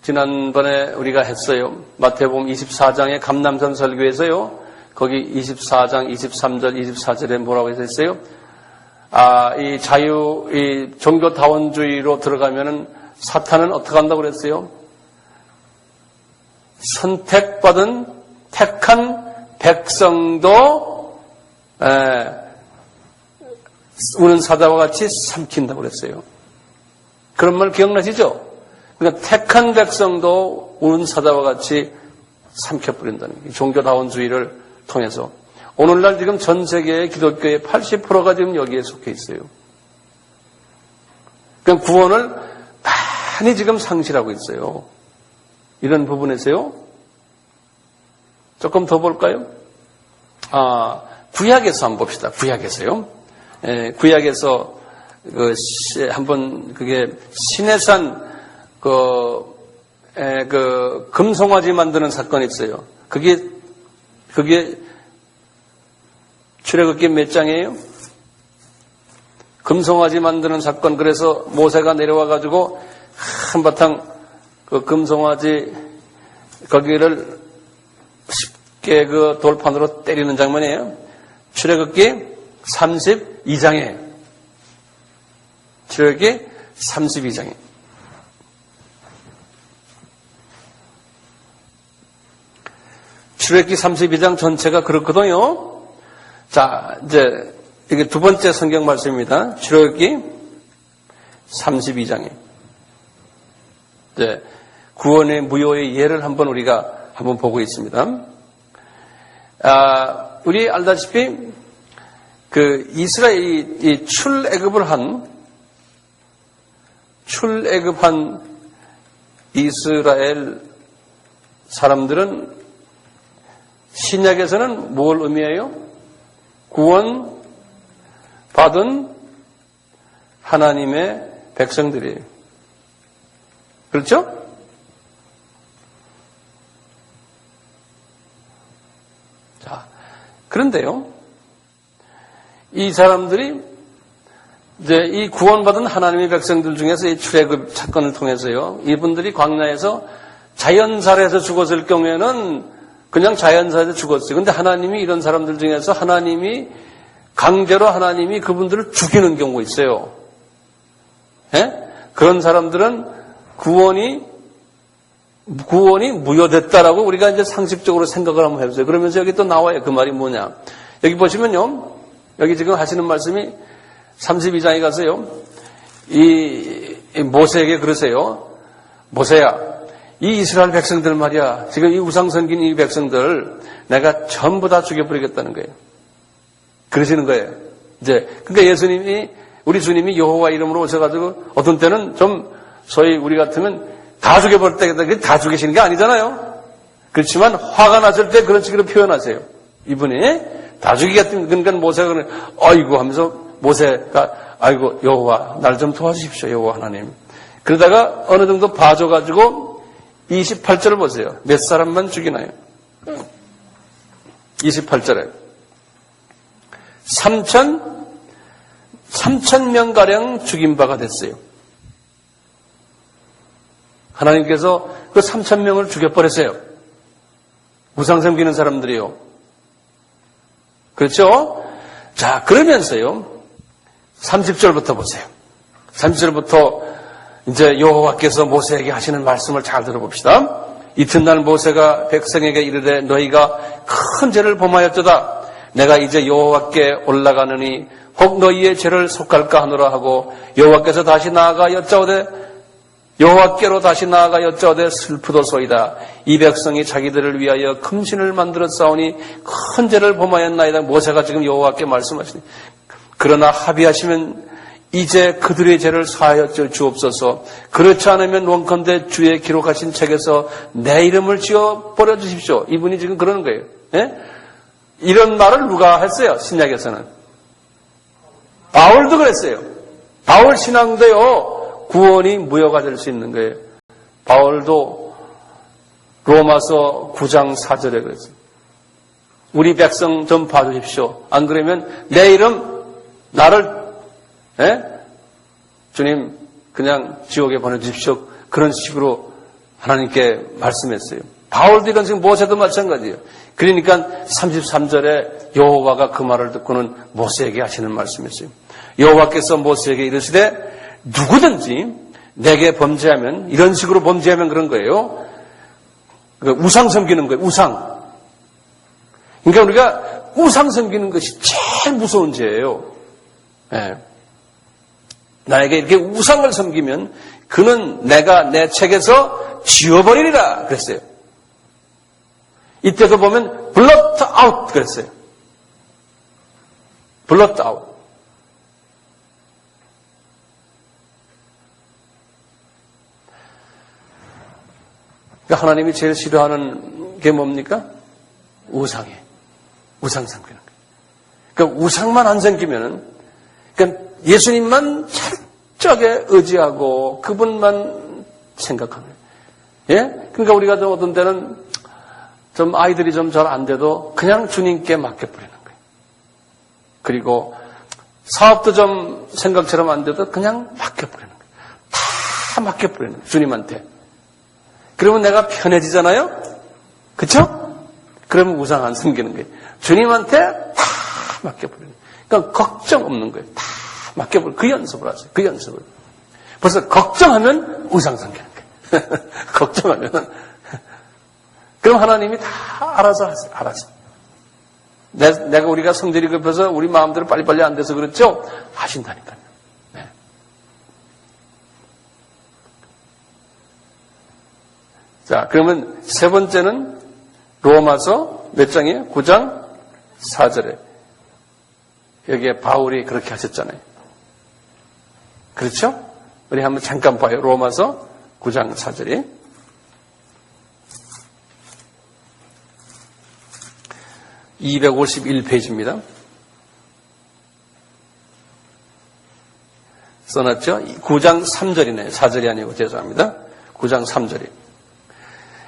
지난번에 우리가 했어요. 마태복음 24장의 감람산 설교에서요. 거기 24장 23절 24절에 뭐라고 했어요? 이 종교다원주의로 들어가면은 사탄은 어떻게 한다고 그랬어요? 선택받은 택한 백성도 우는 사자와 같이 삼킨다고 그랬어요. 그런 말 기억나시죠? 그러니까 택한 백성도 우는 사자와 같이 삼켜버린다는 거예요. 종교다원주의를 통해서. 오늘날 지금 전 세계의 기독교의 80%가 지금 여기에 속해 있어요. 그러니까 구원을 많이 지금 상실하고 있어요. 이런 부분에서요. 조금 더 볼까요? 구약에서 한번 봅시다. 구약에서요. 구약에서 한번 그게 시내산 금송아지 만드는 사건이 있어요. 그게 출애굽기 몇 장이에요? 금송아지 만드는 사건. 그래서 모세가 내려와 가지고 한바탕 그 금송아지 거기를 쉽게 그 돌판으로 때리는 장면이에요. 출애굽기 32장이에요. 출애굽기 32장이에요. 출애굽기 32장 전체가 그렇거든요. 자, 이제 이게 두 번째 성경 말씀입니다. 출애굽기 32장에 이제 구원의 무효의 예를 우리가 한번 보고 있습니다. 우리 알다시피 그 이스라엘이 출애굽한 이스라엘 사람들은 신약에서는 뭘 의미해요? 구원 받은 하나님의 백성들이에요. 그렇죠? 자, 그런데요, 이 사람들이 이제 이 구원받은 하나님의 백성들 중에서 이 출애굽 사건을 통해서요, 이분들이 광야에서 자연살해에서 죽었을 경우에는 그냥 자연사에서 죽었어요. 근데 하나님이 이런 사람들 중에서 강제로 하나님이 그분들을 죽이는 경우가 있어요. 예? 그런 사람들은 구원이 무효됐다라고 우리가 이제 상식적으로 생각을 한번 해보세요. 그러면서 여기 또 나와요. 그 말이 뭐냐. 여기 보시면요. 여기 지금 하시는 말씀이 32장에 가서요. 이 모세에게 그러세요. 모세야, 이 이스라엘 백성들 말이야. 지금 이 우상 섬긴 이 백성들 내가 전부 다 죽여버리겠다는 거예요. 그러시는 거예요. 이제 그러니까 우리 주님이 여호와 이름으로 오셔가지고 어떤 때는 좀 소위 우리 같으면 다 죽여버릴 때가 다 죽이시는 게 아니잖아요. 그렇지만 화가 났을 때 그런 식으로 표현하세요. 이분이 다 죽이겠다는, 그러니까 모세가 그러네, 아이고 하면서 모세가 아이고 여호와 날 좀 도와주십시오 여호와 하나님. 그러다가 어느 정도 봐줘가지고 28절을 보세요. 몇 사람만 죽이나요? 28절에 3,000명가량 죽인 바가 됐어요. 하나님께서 그 3,000명을 죽여버렸어요. 우상 섬기는 사람들이요. 그렇죠? 자, 그러면서요. 30절부터 보세요. 30절부터 이제 여호와께서 모세에게 하시는 말씀을 잘 들어봅시다. 이튿날 모세가 백성에게 이르되 너희가 큰 죄를 범하였도다. 내가 이제 여호와께 올라가느니 혹 너희의 죄를 속할까 하노라 하고 여호와께로 다시 나아가 여짜오되 슬프도소이다. 이 백성이 자기들을 위하여 금신을 만들어 싸우니 큰 죄를 범하였나이다. 모세가 지금 여호와께 말씀하시니 그러나 합의하시면 이제 그들의 죄를 사하여 주옵소서. 그렇지 않으면 원컨대 주의 기록하신 책에서 내 이름을 지어 버려주십시오. 이분이 지금 그러는 거예요. 예? 이런 말을 누가 했어요? 신약에서는 바울도 그랬어요. 바울 신앙도요 구원이 무효가 될 수 있는 거예요. 바울도 로마서 9장 4절에 그랬어요. 우리 백성 좀 봐주십시오. 안 그러면 내 이름 나를 주님 그냥 지옥에 보내주십시오. 그런 식으로 하나님께 말씀했어요. 바울도 이런 식으로 모세도 마찬가지예요. 그러니까 33절에 여호와가 그 말을 듣고는 모세에게 하시는 말씀이었어요. 여호와께서 모세에게 이르시되 누구든지 내게 범죄하면 이런 식으로 범죄하면 그런 거예요. 우상 섬기는 거예요. 우상. 그러니까 우리가 우상 섬기는 것이 제일 무서운 죄예요. 네. 나에게 이렇게 우상을 섬기면 그는 내가 내 책에서 지워버리리라 그랬어요. 이때도 보면 blot out 그랬어요. blot out. 그러니까 하나님이 제일 싫어하는 게 뭡니까? 우상이에요. 우상 섬기는 거예요. 그러니까 우상만 안 섬기면은 그러니까 예수님만 철저하게 의지하고 그분만 생각하는 거예요. 예? 그러니까 우리가 좀 어떤 때는 좀 아이들이 좀 잘 안 돼도 그냥 주님께 맡겨버리는 거예요. 그리고 사업도 좀 생각처럼 안 돼도 그냥 맡겨버리는 거예요. 다 맡겨버리는 거예요. 주님한테. 그러면 내가 편해지잖아요? 그쵸? 그러면 우상 안 섬기는 거예요. 주님한테 다 맡겨버리는 거예요. 그러니까 걱정 없는 거예요. 다 맡겨버리고 그 연습을 하세요. 그 연습을. 벌써 걱정하면 우상 섬기는 거예요. 걱정하면. 그럼 하나님이 다 알아서 하세요. 알아서. 내가 우리가 성질이 급해서 우리 마음대로 빨리빨리 안 돼서 그렇죠? 하신다니까요. 네. 자, 그러면 세 번째는 로마서 몇 장이에요? 9장 4절에. 여기에 바울이 그렇게 하셨잖아요. 그렇죠? 우리 한번 잠깐 봐요. 로마서 9장 4절이. 251페이지입니다. 써놨죠? 9장 3절이네요. 4절이 아니고 죄송합니다. 9장 3절이.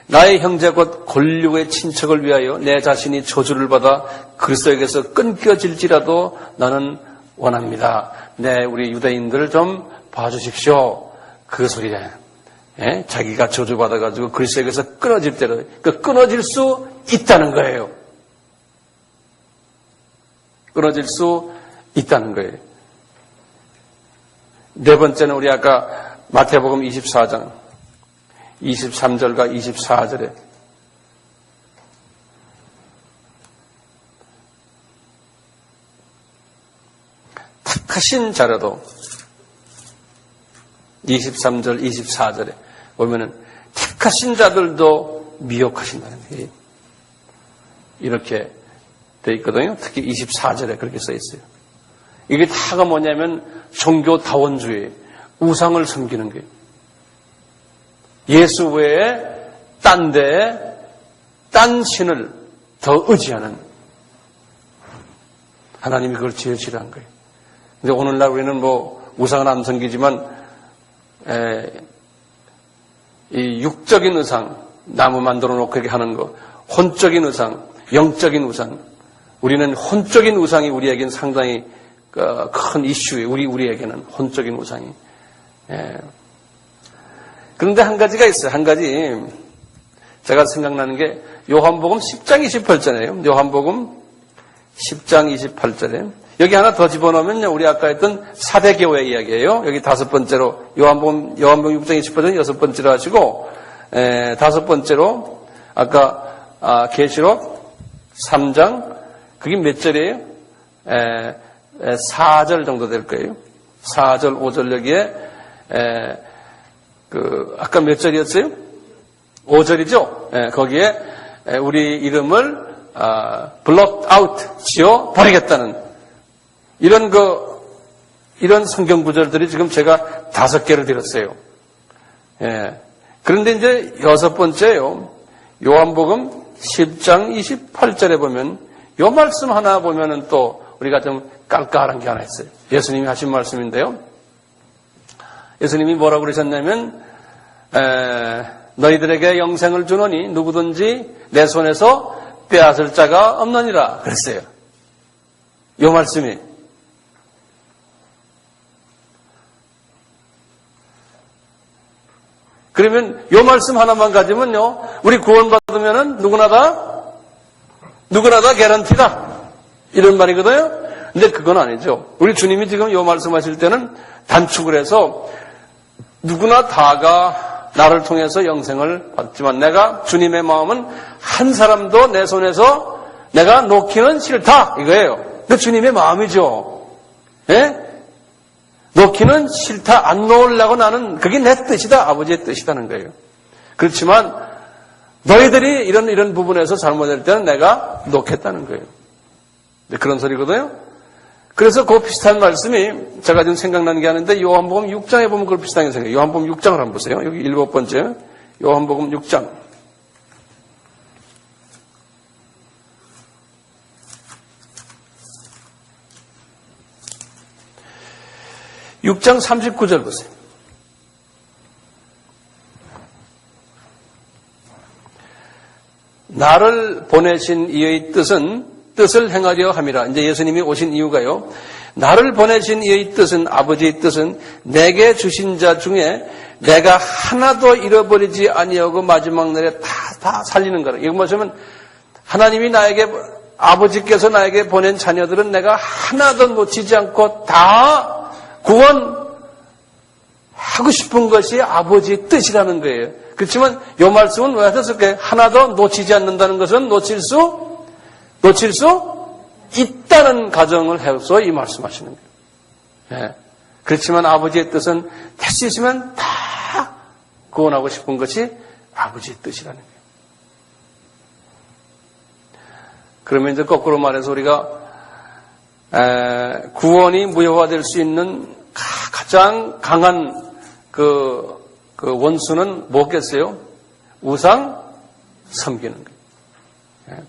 나의 형제 곧 권력의 친척을 위하여 내 자신이 저주를 받아 그리스도에게서 끊겨질지라도 나는 원합니다. 네, 우리 유대인들을 좀 봐주십시오. 그 소리에. 예? 자기가 저주받아가지고 그리스도에게서 끊어질 때로, 끊어질 수 있다는 거예요. 끊어질 수 있다는 거예요. 네 번째는 우리 아까 마태복음 24장 23절과 24절에 택하신 자라도 23절 24절에 보면은 택하신 자들도 미혹하신다는 거예요. 이렇게 돼 있거든요. 특히 24절에 그렇게 써 있어요. 이게 다가 뭐냐면 종교다원주의, 우상을 섬기는 거예요. 예수 외에 딴 데에 딴 신을 더 의지하는, 하나님이 그걸 제일 싫어한 거예요. 근데 오늘날 우리는 뭐 우상을 안 섬기지만 이 육적인 우상, 나무 만들어 놓고 이렇게 하는 거, 혼적인 우상, 영적인 우상, 우리는 혼적인 우상이 우리에게는 상당히 큰 이슈예요. 우리에게는 혼적인 우상이. 그런데 한 가지가 있어요. 한 가지 제가 생각나는 게 요한복음 10장 28절이에요. 요한복음 10장 28절에 여기 하나 더 집어넣으면요, 우리 아까 했던 사대교회 이야기예요. 여기 다섯 번째로 요한복음 6장 28절 여섯 번째로 하시고, 다섯 번째로 아까 계시록 3장 그게 몇 절이에요? 4절 정도 될 거예요. 4절, 5절 여기에 아까 몇 절이었어요? 5절이죠. 거기에 우리 이름을 block out, 지워 버리겠다는 이런 성경 구절들이 지금 제가 5개를 드렸어요. 그런데 이제 여섯 번째요. 요한복음 10장 28절에 보면 요 말씀 하나 보면은 또 우리가 좀 깔깔한 게 하나 있어요. 예수님이 하신 말씀인데요. 예수님이 뭐라고 그러셨냐면 너희들에게 영생을 주노니 누구든지 내 손에서 빼앗을 자가 없느니라 그랬어요. 요 말씀이. 그러면 요 말씀 하나만 가지면요, 우리 구원받으면은 누구나 다 개런티다. 이런 말이거든요. 근데 그건 아니죠. 우리 주님이 지금 요 말씀하실 때는 단축을 해서 누구나 다가 나를 통해서 영생을 받지만 내가 주님의 마음은 한 사람도 내 손에서 내가 놓기는 싫다. 이거예요. 근데 주님의 마음이죠. 예? 놓기는 싫다, 안 놓으려고 나는, 그게 내 뜻이다, 아버지의 뜻이다는 거예요. 그렇지만, 너희들이 이런 부분에서 잘못할 때는 내가 놓겠다는 거예요. 그런 소리거든요. 그래서 그 비슷한 말씀이, 제가 지금 생각나는 게 하는데, 요한복음 6장에 보면 그걸 비슷하게 생각해요. 요한복음 6장을 한번 보세요. 여기 7번째, 요한복음 6장. 6장 39절 보세요. 나를 보내신 이의 뜻을 행하려 함이라. 이제 예수님이 오신 이유가요. 나를 보내신 이의 뜻은, 아버지의 뜻은 내게 주신 자 중에 내가 하나도 잃어버리지 아니하고 마지막 날에 다 살리는 거라. 이거 뭐냐면 하나님이 아버지께서 나에게 보낸 자녀들은 내가 하나도 놓치지 않고 다 구원하고 싶은 것이 아버지의 뜻이라는 거예요. 그렇지만 이 말씀은 왜 하셨을까요? 하나도 놓치지 않는다는 것은 놓칠 수 있다는 가정을 해서 이 말씀하시는 거예요. 예. 그렇지만 아버지의 뜻은 될 수 있으면 다 구원하고 싶은 것이 아버지의 뜻이라는 거예요. 그러면 이제 거꾸로 말해서 우리가 구원이 무효화될 수 있는 가장 강한 그 원수는 뭐겠어요? 우상 섬기는 거예요.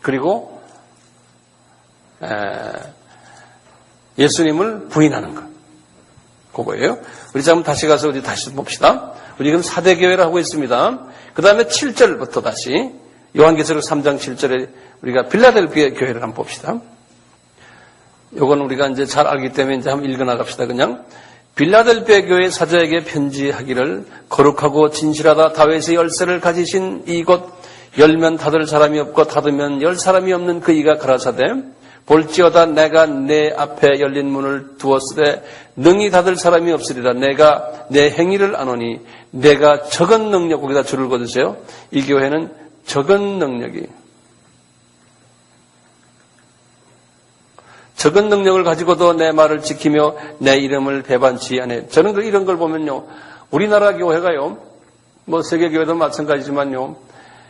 그리고 예수님을 부인하는 것. 그거예요. 우리 한번 다시 가서 우리 다시 봅시다. 우리 지금 사대교회를 하고 있습니다. 그 다음에 7절부터 다시 요한계시록 3장 7절에 우리가 빌라델피아 교회를 한번 봅시다. 요건 우리가 이제 잘 알기 때문에 이제 한번 읽어나갑시다. 그냥 빌라델피아 교회 사자에게 편지하기를 거룩하고 진실하다 다윗의 열쇠를 가지신 이곳 열면 닫을 사람이 없고 닫으면 열 사람이 없는 그이가 가라사대 볼지어다 내가 내 앞에 열린 문을 두었으되 능히 닫을 사람이 없으리라. 내가 내 행위를 아노니 내가 적은 능력, 거기다 줄을 거두세요. 이 교회는 적은 능력이 적은 능력을 가지고도 내 말을 지키며 내 이름을 배반치 않네. 저는 이런 걸 보면요, 우리나라 교회가요, 뭐 세계 교회도 마찬가지지만요,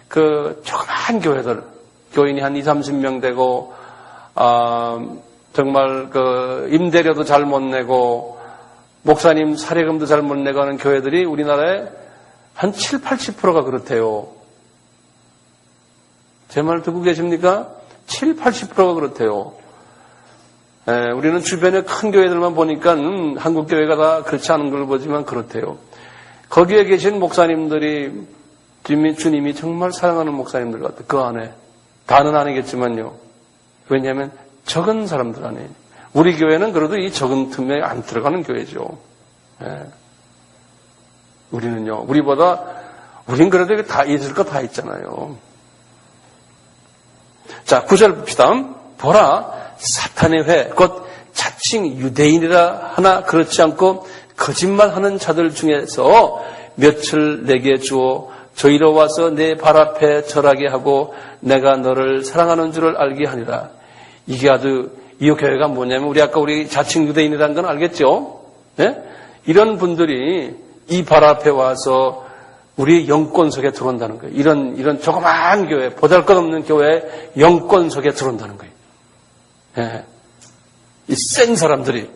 그 조그만 교회들, 교인이 한 20-30명 되고 정말 그 임대료도 잘 못 내고 목사님 사례금도 잘 못 내고 하는 교회들이 우리나라에 한 70-80%가 그렇대요. 제 말 듣고 계십니까? 70-80%가 그렇대요. 우리는 주변에 큰 교회들만 보니까 한국 교회가 다 그렇지 않은 걸 보지만 그렇대요. 거기에 계신 목사님들이 주님이 정말 사랑하는 목사님들 같아요. 그 안에 다는 아니겠지만요. 왜냐하면 적은 사람들 안에 우리 교회는 그래도 이 적은 틈에 안 들어가는 교회죠. 우리는요. 우린 그래도 다 있을 거 다 있잖아요. 자, 9절 봅시다. 보라 사탄의 회, 곧 자칭 유대인이라 하나 그렇지 않고 거짓말하는 자들 중에서 몇을 내게 주어 저희로 와서 내 발 앞에 절하게 하고 내가 너를 사랑하는 줄을 알게 하니라. 이게 아주 이 교회가 뭐냐면 우리 자칭 유대인이라는 건 알겠죠? 네? 이런 분들이 이 발 앞에 와서 우리 영권 속에 들어온다는 거예요. 이런 조그마한 교회, 보잘것없는 교회 영권 속에 들어온다는 거예요. 예. 이 센 사람들이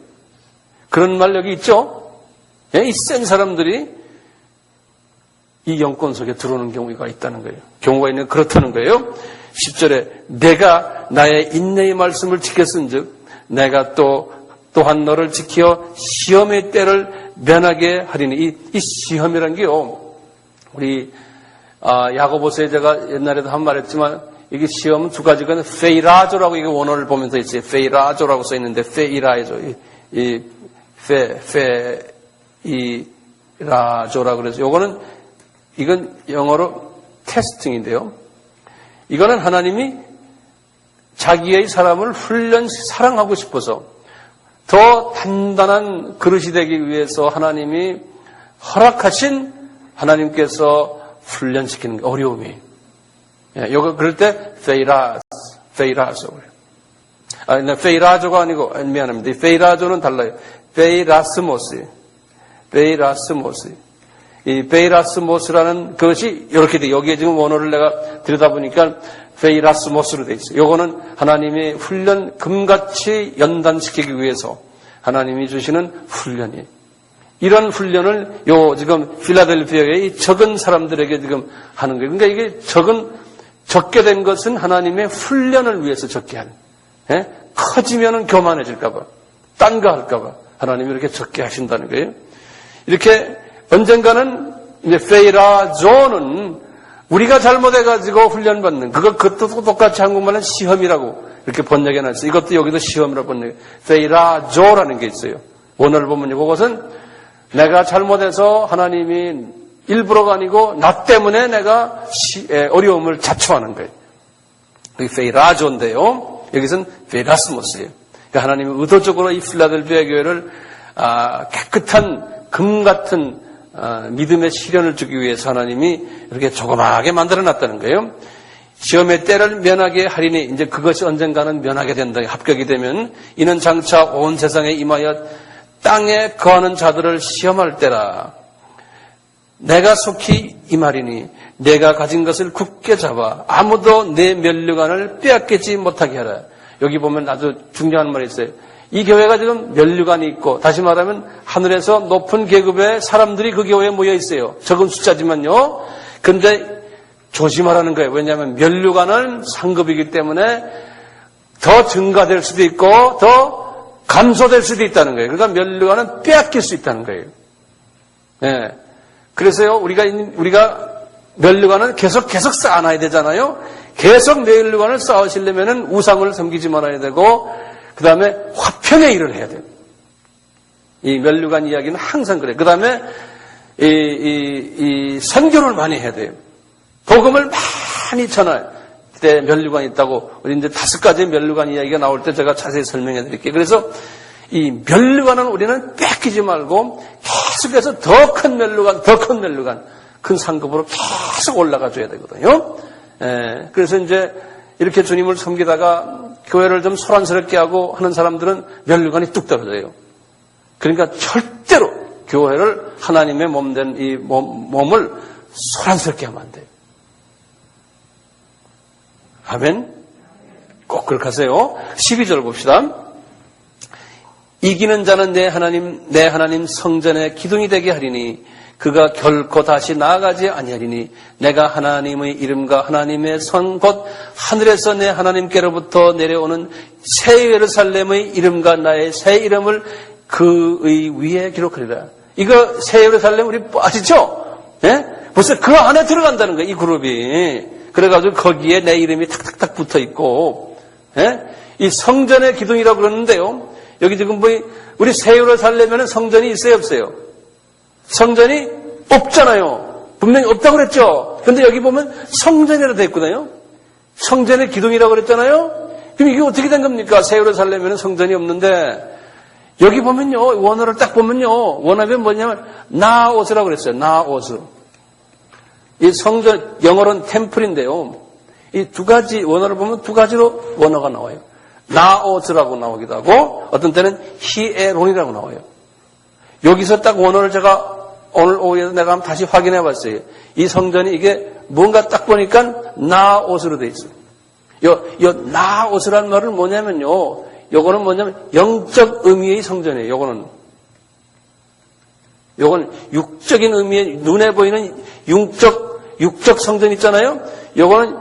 그런 말 여기 있죠? 예? 이 센 사람들이 이 영권 속에 들어오는 경우가 있다는 거예요. 경우가 있는 그렇다는 거예요. 10절에 내가 나의 인내의 말씀을 지켰은즉 내가 또한 너를 지켜 시험의 때를 면하게 하리니. 이 시험이라는 게요. 우리 야고보서에 제가 옛날에도 한 말 했지만 이게 시험은 두 가지가 페이라조라고 이게 원어를 보면서 있어요. 페이라조라고 써 있는데 페이라조 페이라조라고 그래서 이건 영어로 테스팅인데요. 이거는 하나님이 자기의 사람을 사랑하고 싶어서 더 단단한 그릇이 되기 위해서 하나님이 허락하신 하나님께서 훈련시키는 어려움이. 요거 그럴 때 페이라조 그래요. 페이라조가 아니고 미안합니다. 페이라조는 달라요. 페이라스모스. 이 페이라스모스라는 것이 이렇게 돼. 여기에 지금 원어를 내가 들여다보니까 페이라스모스로 돼 있어요. 요거는 하나님이 훈련 금같이 연단시키기 위해서 하나님이 주시는 훈련이에요. 이런 훈련을 지금 필라델피아의 이 적은 사람들에게 지금 하는 거예요. 그러니까 이게 적게 된 것은 하나님의 훈련을 위해서 적게 하는. 커지면은 교만해질까봐, 딴 거 할까봐 하나님이 이렇게 적게 하신다는 거예요. 이렇게 언젠가는 이제 페이라조는 우리가 잘못해가지고 훈련받는 그것도 똑같이 한국말은 시험이라고 이렇게 번역해놨어요. 이것도 여기도 시험이라고 번역해. 페이라조라는 게 있어요. 원어를 보면 그것은 내가 잘못해서 하나님이 일부러가 아니고 나 때문에 내가 어려움을 자초하는 거예요. 여기 페이라조인데요. 여기서는 페이라스모스예요. 그러니까 하나님이 의도적으로 이 필라델피아 교회를 깨끗한 금 같은 믿음의 시련을 주기 위해서 하나님이 이렇게 조그맣게 만들어놨다는 거예요. 시험의 때를 면하게 하리니 이제 그것이 언젠가는 면하게 된다. 합격이 되면 이는 장차 온 세상에 임하여 땅에 거하는 자들을 시험할 때라. 내가 속히 임하리니 내가 가진 것을 굳게 잡아 아무도 내 면류관을 빼앗기지 못하게 하라. 여기 보면 아주 중요한 말이 있어요. 이 교회가 지금 면류관이 있고, 다시 말하면 하늘에서 높은 계급의 사람들이 그 교회에 모여 있어요. 적은 숫자지만요. 근데 조심하라는 거예요. 왜냐하면 면류관은 상급이기 때문에 더 증가될 수도 있고 더 감소될 수도 있다는 거예요. 그러니까 면류관은 빼앗길 수 있다는 거예요. 네. 그래서요, 우리가 면류관은 계속 쌓아놔야 되잖아요. 계속 면류관을 쌓으시려면은 우상을 섬기지 말아야 되고, 그 다음에 화평의 일을 해야 돼요. 이 면류관 이야기는 항상 그래요. 그 다음에 이 선교를 많이 해야 돼요. 복음을 많이 전할 때 면류관이 있다고, 우리 이제 5가지의 면류관 이야기가 나올 때 제가 자세히 설명해 드릴게요. 그래서 이 면류관은 우리는 뺏기지 말고 계속해서 더 큰 면류관, 더 큰 면류관, 큰 상급으로 계속 올라가 줘야 되거든요. 그래서 이제 이렇게 주님을 섬기다가 교회를 좀 소란스럽게 하고 하는 사람들은 면류관이 뚝 떨어져요. 그러니까 절대로 교회를 하나님의 몸된 이 몸을 소란스럽게 하면 안 돼요. 아멘? 꼭 그렇게 하세요. 12절 봅시다. 이기는 자는 내 하나님 성전의 기둥이 되게 하리니 그가 결코 다시 나아가지 아니하리니 내가 하나님의 이름과 하나님의 성 곧 하늘에서 내 하나님께로부터 내려오는 새 예루살렘의 이름과 나의 새 이름을 그의 위에 기록하리라. 이거 새 예루살렘 우리 아시죠? 예? 벌써 그 안에 들어간다는 거예요, 이 그룹이. 그래가지고 거기에 내 이름이 탁탁탁 붙어 있고, 예? 이 성전의 기둥이라고 그러는데요. 여기 지금 우리 새 예루살렘에는 성전이 있어요, 없어요? 성전이 없잖아요. 분명히 없다고 그랬죠. 근데 여기 보면 성전이라고 되어 있거든요. 성전의 기둥이라고 그랬잖아요. 그럼 이게 어떻게 된 겁니까? 새 예루살렘에는 성전이 없는데 여기 보면요, 원어를 딱 보면요, 원어면 뭐냐면 나오스라고 그랬어요. 나오스. 이 성전, 영어로는 템플인데요. 이 2가지, 원어를 보면 2가지로 원어가 나와요. 나오스라고 나오기도 하고, 어떤 때는 히에론이라고 나와요. 여기서 딱 원어를 제가 오늘 오후에 내가 한번 다시 확인해 봤어요. 이 성전이 이게 뭔가 딱 보니까 나오스로 돼 있어요. 요 나오스라는 말은 뭐냐면요, 요거는 뭐냐면 영적 의미의 성전이에요. 요건 육적인 의미의 눈에 보이는 육적 성전 있잖아요. 요거는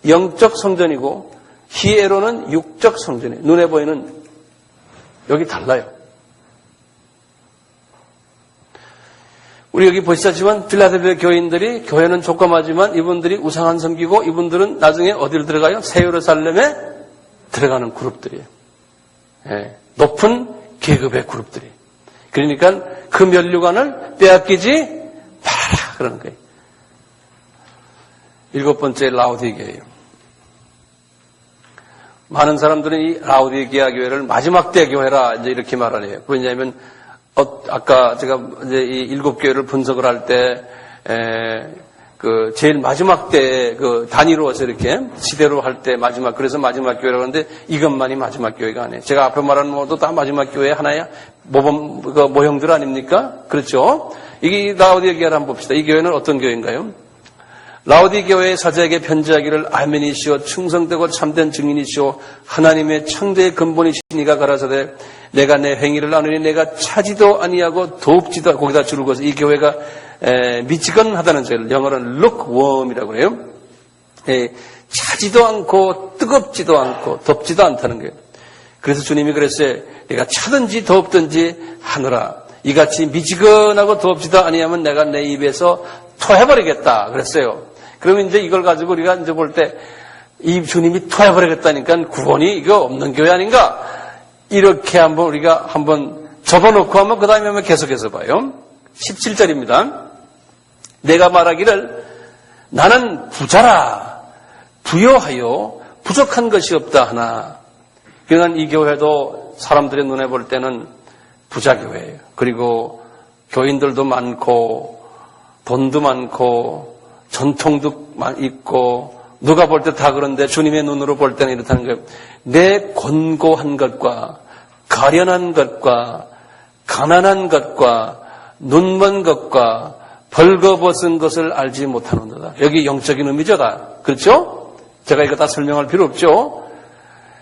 영적 성전이고 히에로는 육적 성전이에요. 눈에 보이는 여기 달라요. 우리 여기 보시다시피 필라델피아 교인들이 교회는 조그마지만 이분들이 우상한 섬기고 이분들은 나중에 어디를 들어가요? 새 예루살렘에 들어가는 그룹들이에요. 예, 높은 계급의 그룹들이. 그러니까 그 면류관을 빼앗기지 말아라 그러는 거예요. 7번째 라오디게예요. 많은 사람들은 이 라오디게아 교회를 마지막 때 교회라 이제 이렇게 말하네요. 왜냐하면 아까 제가 이제 이 7교회를 분석을 할 때 그 제일 마지막 때 그 단위로서 이렇게 시대로 할 때 마지막, 그래서 마지막 교회라고 하는데 이것만이 마지막 교회가 아니에요. 제가 앞에 말하는 것도 다 마지막 교회 하나야 모형들 아닙니까? 그렇죠? 이게 라오디게아를 한번 봅시다. 이 교회는 어떤 교회인가요? 라오디게아의 사자에게 편지하기를 아멘이시오 충성되고 참된 증인이시오 하나님의 창조의 근본이시니가 가라사대 내가 내 행위를 아느니 내가 차지도 아니하고 돕지도 거기다 줄을 그어서 이 교회가 미치건하다는 죄를 영어로는 lukewarm이라고 해요. 차지도 않고 뜨겁지도 않고 덥지도 않다는 거예요. 그래서 주님이 그랬어요. 내가 차든지 덥든지 하느라 이같이 미지근하고 덥지도 아니하면 내가 내 입에서 토해버리겠다 그랬어요. 그러면 이제 이걸 가지고 우리가 이제 볼 때 이 주님이 토해버리겠다니까 구원이 이거 없는 교회 아닌가? 이렇게 한번 우리가 한번 접어놓고 한번 그 다음에 한번 계속해서 봐요. 17절입니다. 내가 말하기를 나는 부자라 부요하여 부족한 것이 없다 하나. 그러니까 이 교회도 사람들의 눈에 볼 때는 부자 교회예요. 그리고 교인들도 많고 돈도 많고 전통도 있고 누가 볼 때 다 그런데 주님의 눈으로 볼 때는 이렇다는 거예요. 내 곤고한 것과 가련한 것과 가난한 것과 눈먼 것과 벌거벗은 것을 알지 못하는도다. 여기 영적인 의미죠 다. 그렇죠? 제가 이거 다 설명할 필요 없죠.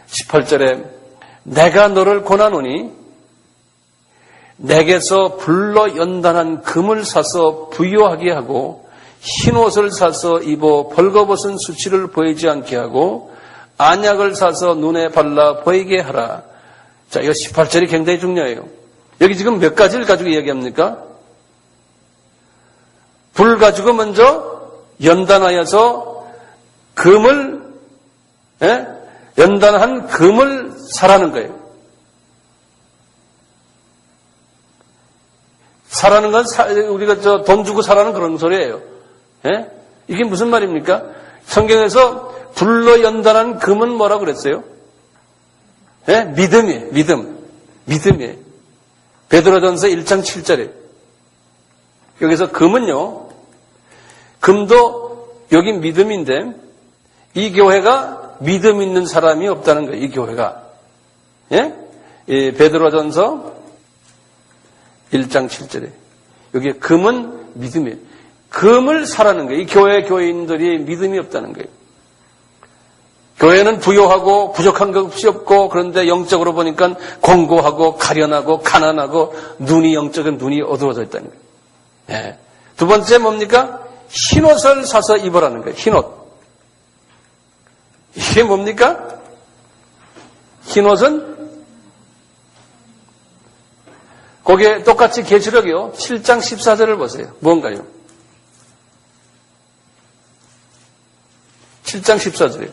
18절에 내가 너를 권하노니 내게서 불로 연단한 금을 사서 부유하게 하고 흰옷을 사서 입어 벌거벗은 수치를 보이지 않게 하고 안약을 사서 눈에 발라 보이게 하라. 자, 이거 18절이 굉장히 중요해요. 여기 지금 몇 가지를 가지고 이야기합니까? 불 가지고 먼저 연단하여서 금을, 연단한 금을 사라는 거예요. 사라는 건 우리가 돈 주고 사라는 그런 소리예요. 예? 이게 무슨 말입니까? 성경에서 불로 연단한 금은 뭐라고 그랬어요? 예? 믿음이에요. 믿음이에요. 베드로전서 1장 7절에 여기서 금은요, 금도 여기 믿음인데 이 교회가 믿음 있는 사람이 없다는 거예요. 이 교회가. 예? 이 베드로전서 1장 7절에 여기 금은 믿음이에요. 금을 사라는 거예요. 이 교인들이 믿음이 없다는 거예요. 교회는 부요하고 부족한 것이 없고 그런데 영적으로 보니까 공고하고 가련하고 가난하고 영적인 눈이 어두워져 있다는 거예요. 예. 두 번째 뭡니까? 흰옷을 사서 입으라는 거예요. 흰옷. 이게 뭡니까? 흰옷은 거기에 똑같이 계시록이요. 7장 14절을 보세요. 뭔가요? 7장 14절이에요.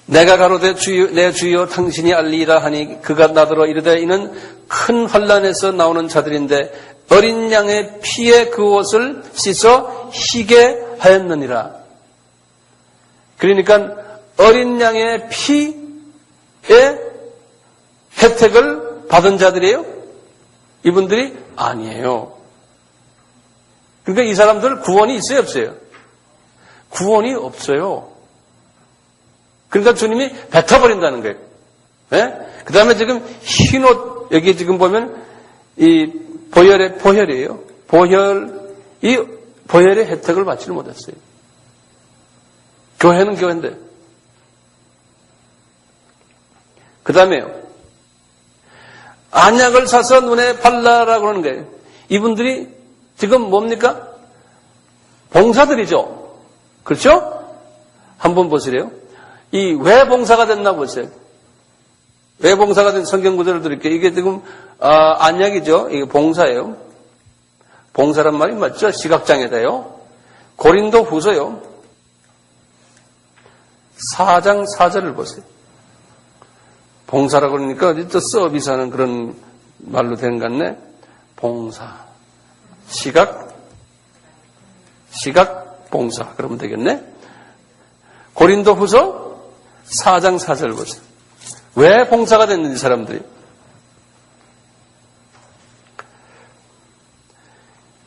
내가 가로되 내 주여 당신이 알리이다 하니 그가 나더러 이르되 이는 큰 환난에서 나오는 자들인데 어린 양의 피에 그 옷을 씻어 희게 하였느니라. 그러니까 어린 양의 피의 혜택을 받은 자들이에요? 이분들이 아니에요. 그러니까 이 사람들 구원이 있어요, 없어요? 구원이 없어요. 그러니까 주님이 뱉어버린다는 거예요. 네? 그 다음에 지금 흰옷, 여기 지금 보면 이 보혈이에요. 이 보혈의 혜택을 받지를 못했어요. 교회는 교회인데. 그 다음에요. 안약을 사서 눈에 발라라고 하는 거예요. 이분들이 지금 뭡니까? 봉사들이죠. 그렇죠? 한번 보시래요. 이 왜 봉사가 됐나 보세요. 왜 봉사가 된 성경 구절을 드릴게요. 이게 지금 안약이죠. 이게 봉사예요. 봉사란 말이 맞죠? 시각장애다요. 고린도 후서요. 4장 4절을 보세요. 봉사라고 그러니까 어디 또 서비스하는 그런 말로 된 것 같네. 봉사. 시각 봉사. 그러면 되겠네. 고린도 후서 4장 4절 보세요. 왜 봉사가 됐는지 사람들이.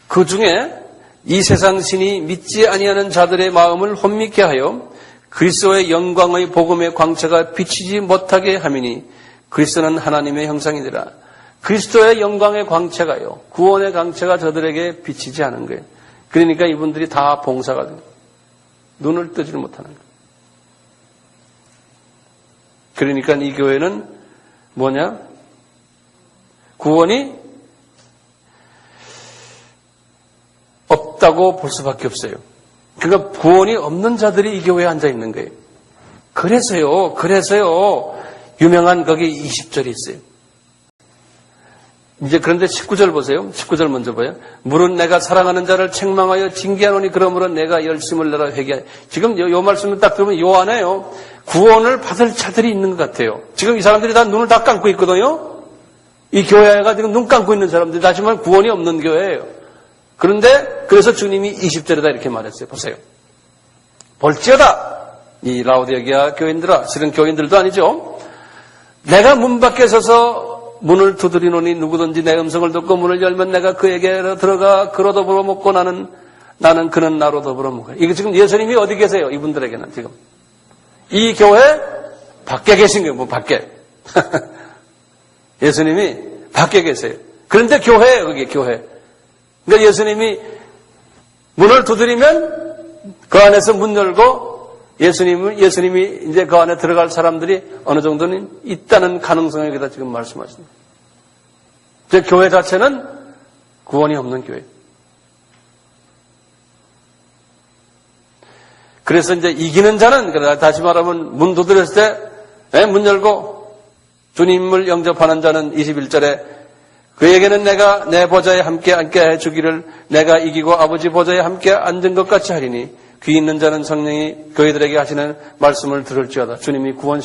그 중에 이 세상 신이 믿지 아니하는 자들의 마음을 혼미케 하여 그리스도의 영광의 복음의 광채가 비치지 못하게 함이니 그리스도는 하나님의 형상이니라. 그리스도의 영광의 광채가요. 구원의 광채가 저들에게 비치지 않은 거예요. 그러니까 이분들이 다 봉사가 돼요. 눈을 뜨지를 못하는 거예요. 그러니까 이 교회는 뭐냐? 구원이 없다고 볼 수밖에 없어요. 그러니까 구원이 없는 자들이 이 교회에 앉아 있는 거예요. 그래서요. 유명한 거기 20절이 있어요. 이제 그런데 19절 보세요. 19절 먼저 봐요. 물은 내가 사랑하는 자를 책망하여 징계하노니 그러므로 내가 열심을 내라 회개하여. 지금 요 말씀을 딱 들으면 요 안에요. 구원을 받을 자들이 있는 것 같아요. 지금 이 사람들이 다 눈을 다 감고 있거든요. 이 교회가 지금 눈 감고 있는 사람들이 하지만 구원이 없는 교회예요. 그런데 그래서 주님이 20절에다 이렇게 말했어요. 보세요. 볼지어다 이 라오디게아 교인들아, 실은 교인들도 아니죠. 내가 문 밖에 서서 문을 두드리노니 누구든지 내 음성을 듣고 문을 열면 내가 그에게 들어가 그로 더불어 먹고 나는 그는 나로 더불어 먹어. 이게 지금 예수님이 어디 계세요? 이분들에게는 지금 이 교회 밖에 계신 거예요. 뭐 밖에 예수님이 밖에 계세요. 그런데 교회예요. 그게 교회. 그러니까 예수님이 문을 두드리면 그 안에서 문 열고 예수님이 이제 그 안에 들어갈 사람들이 어느 정도는 있다는 가능성에 여기다 지금 말씀하십니다. 즉 교회 자체는 구원이 없는 교회. 그래서 이제 이기는 자는, 다시 말하면 문 두드렸을 때 문 열고 주님을 영접하는 자는 21절에 그에게는 내가 내 보좌에 함께 앉게 해주기를 내가 이기고 아버지 보좌에 함께 앉은 것 같이 하리니 귀 있는 자는 성령이 그이들에게 하시는 말씀을 들을지어다. 주님이 구원시키는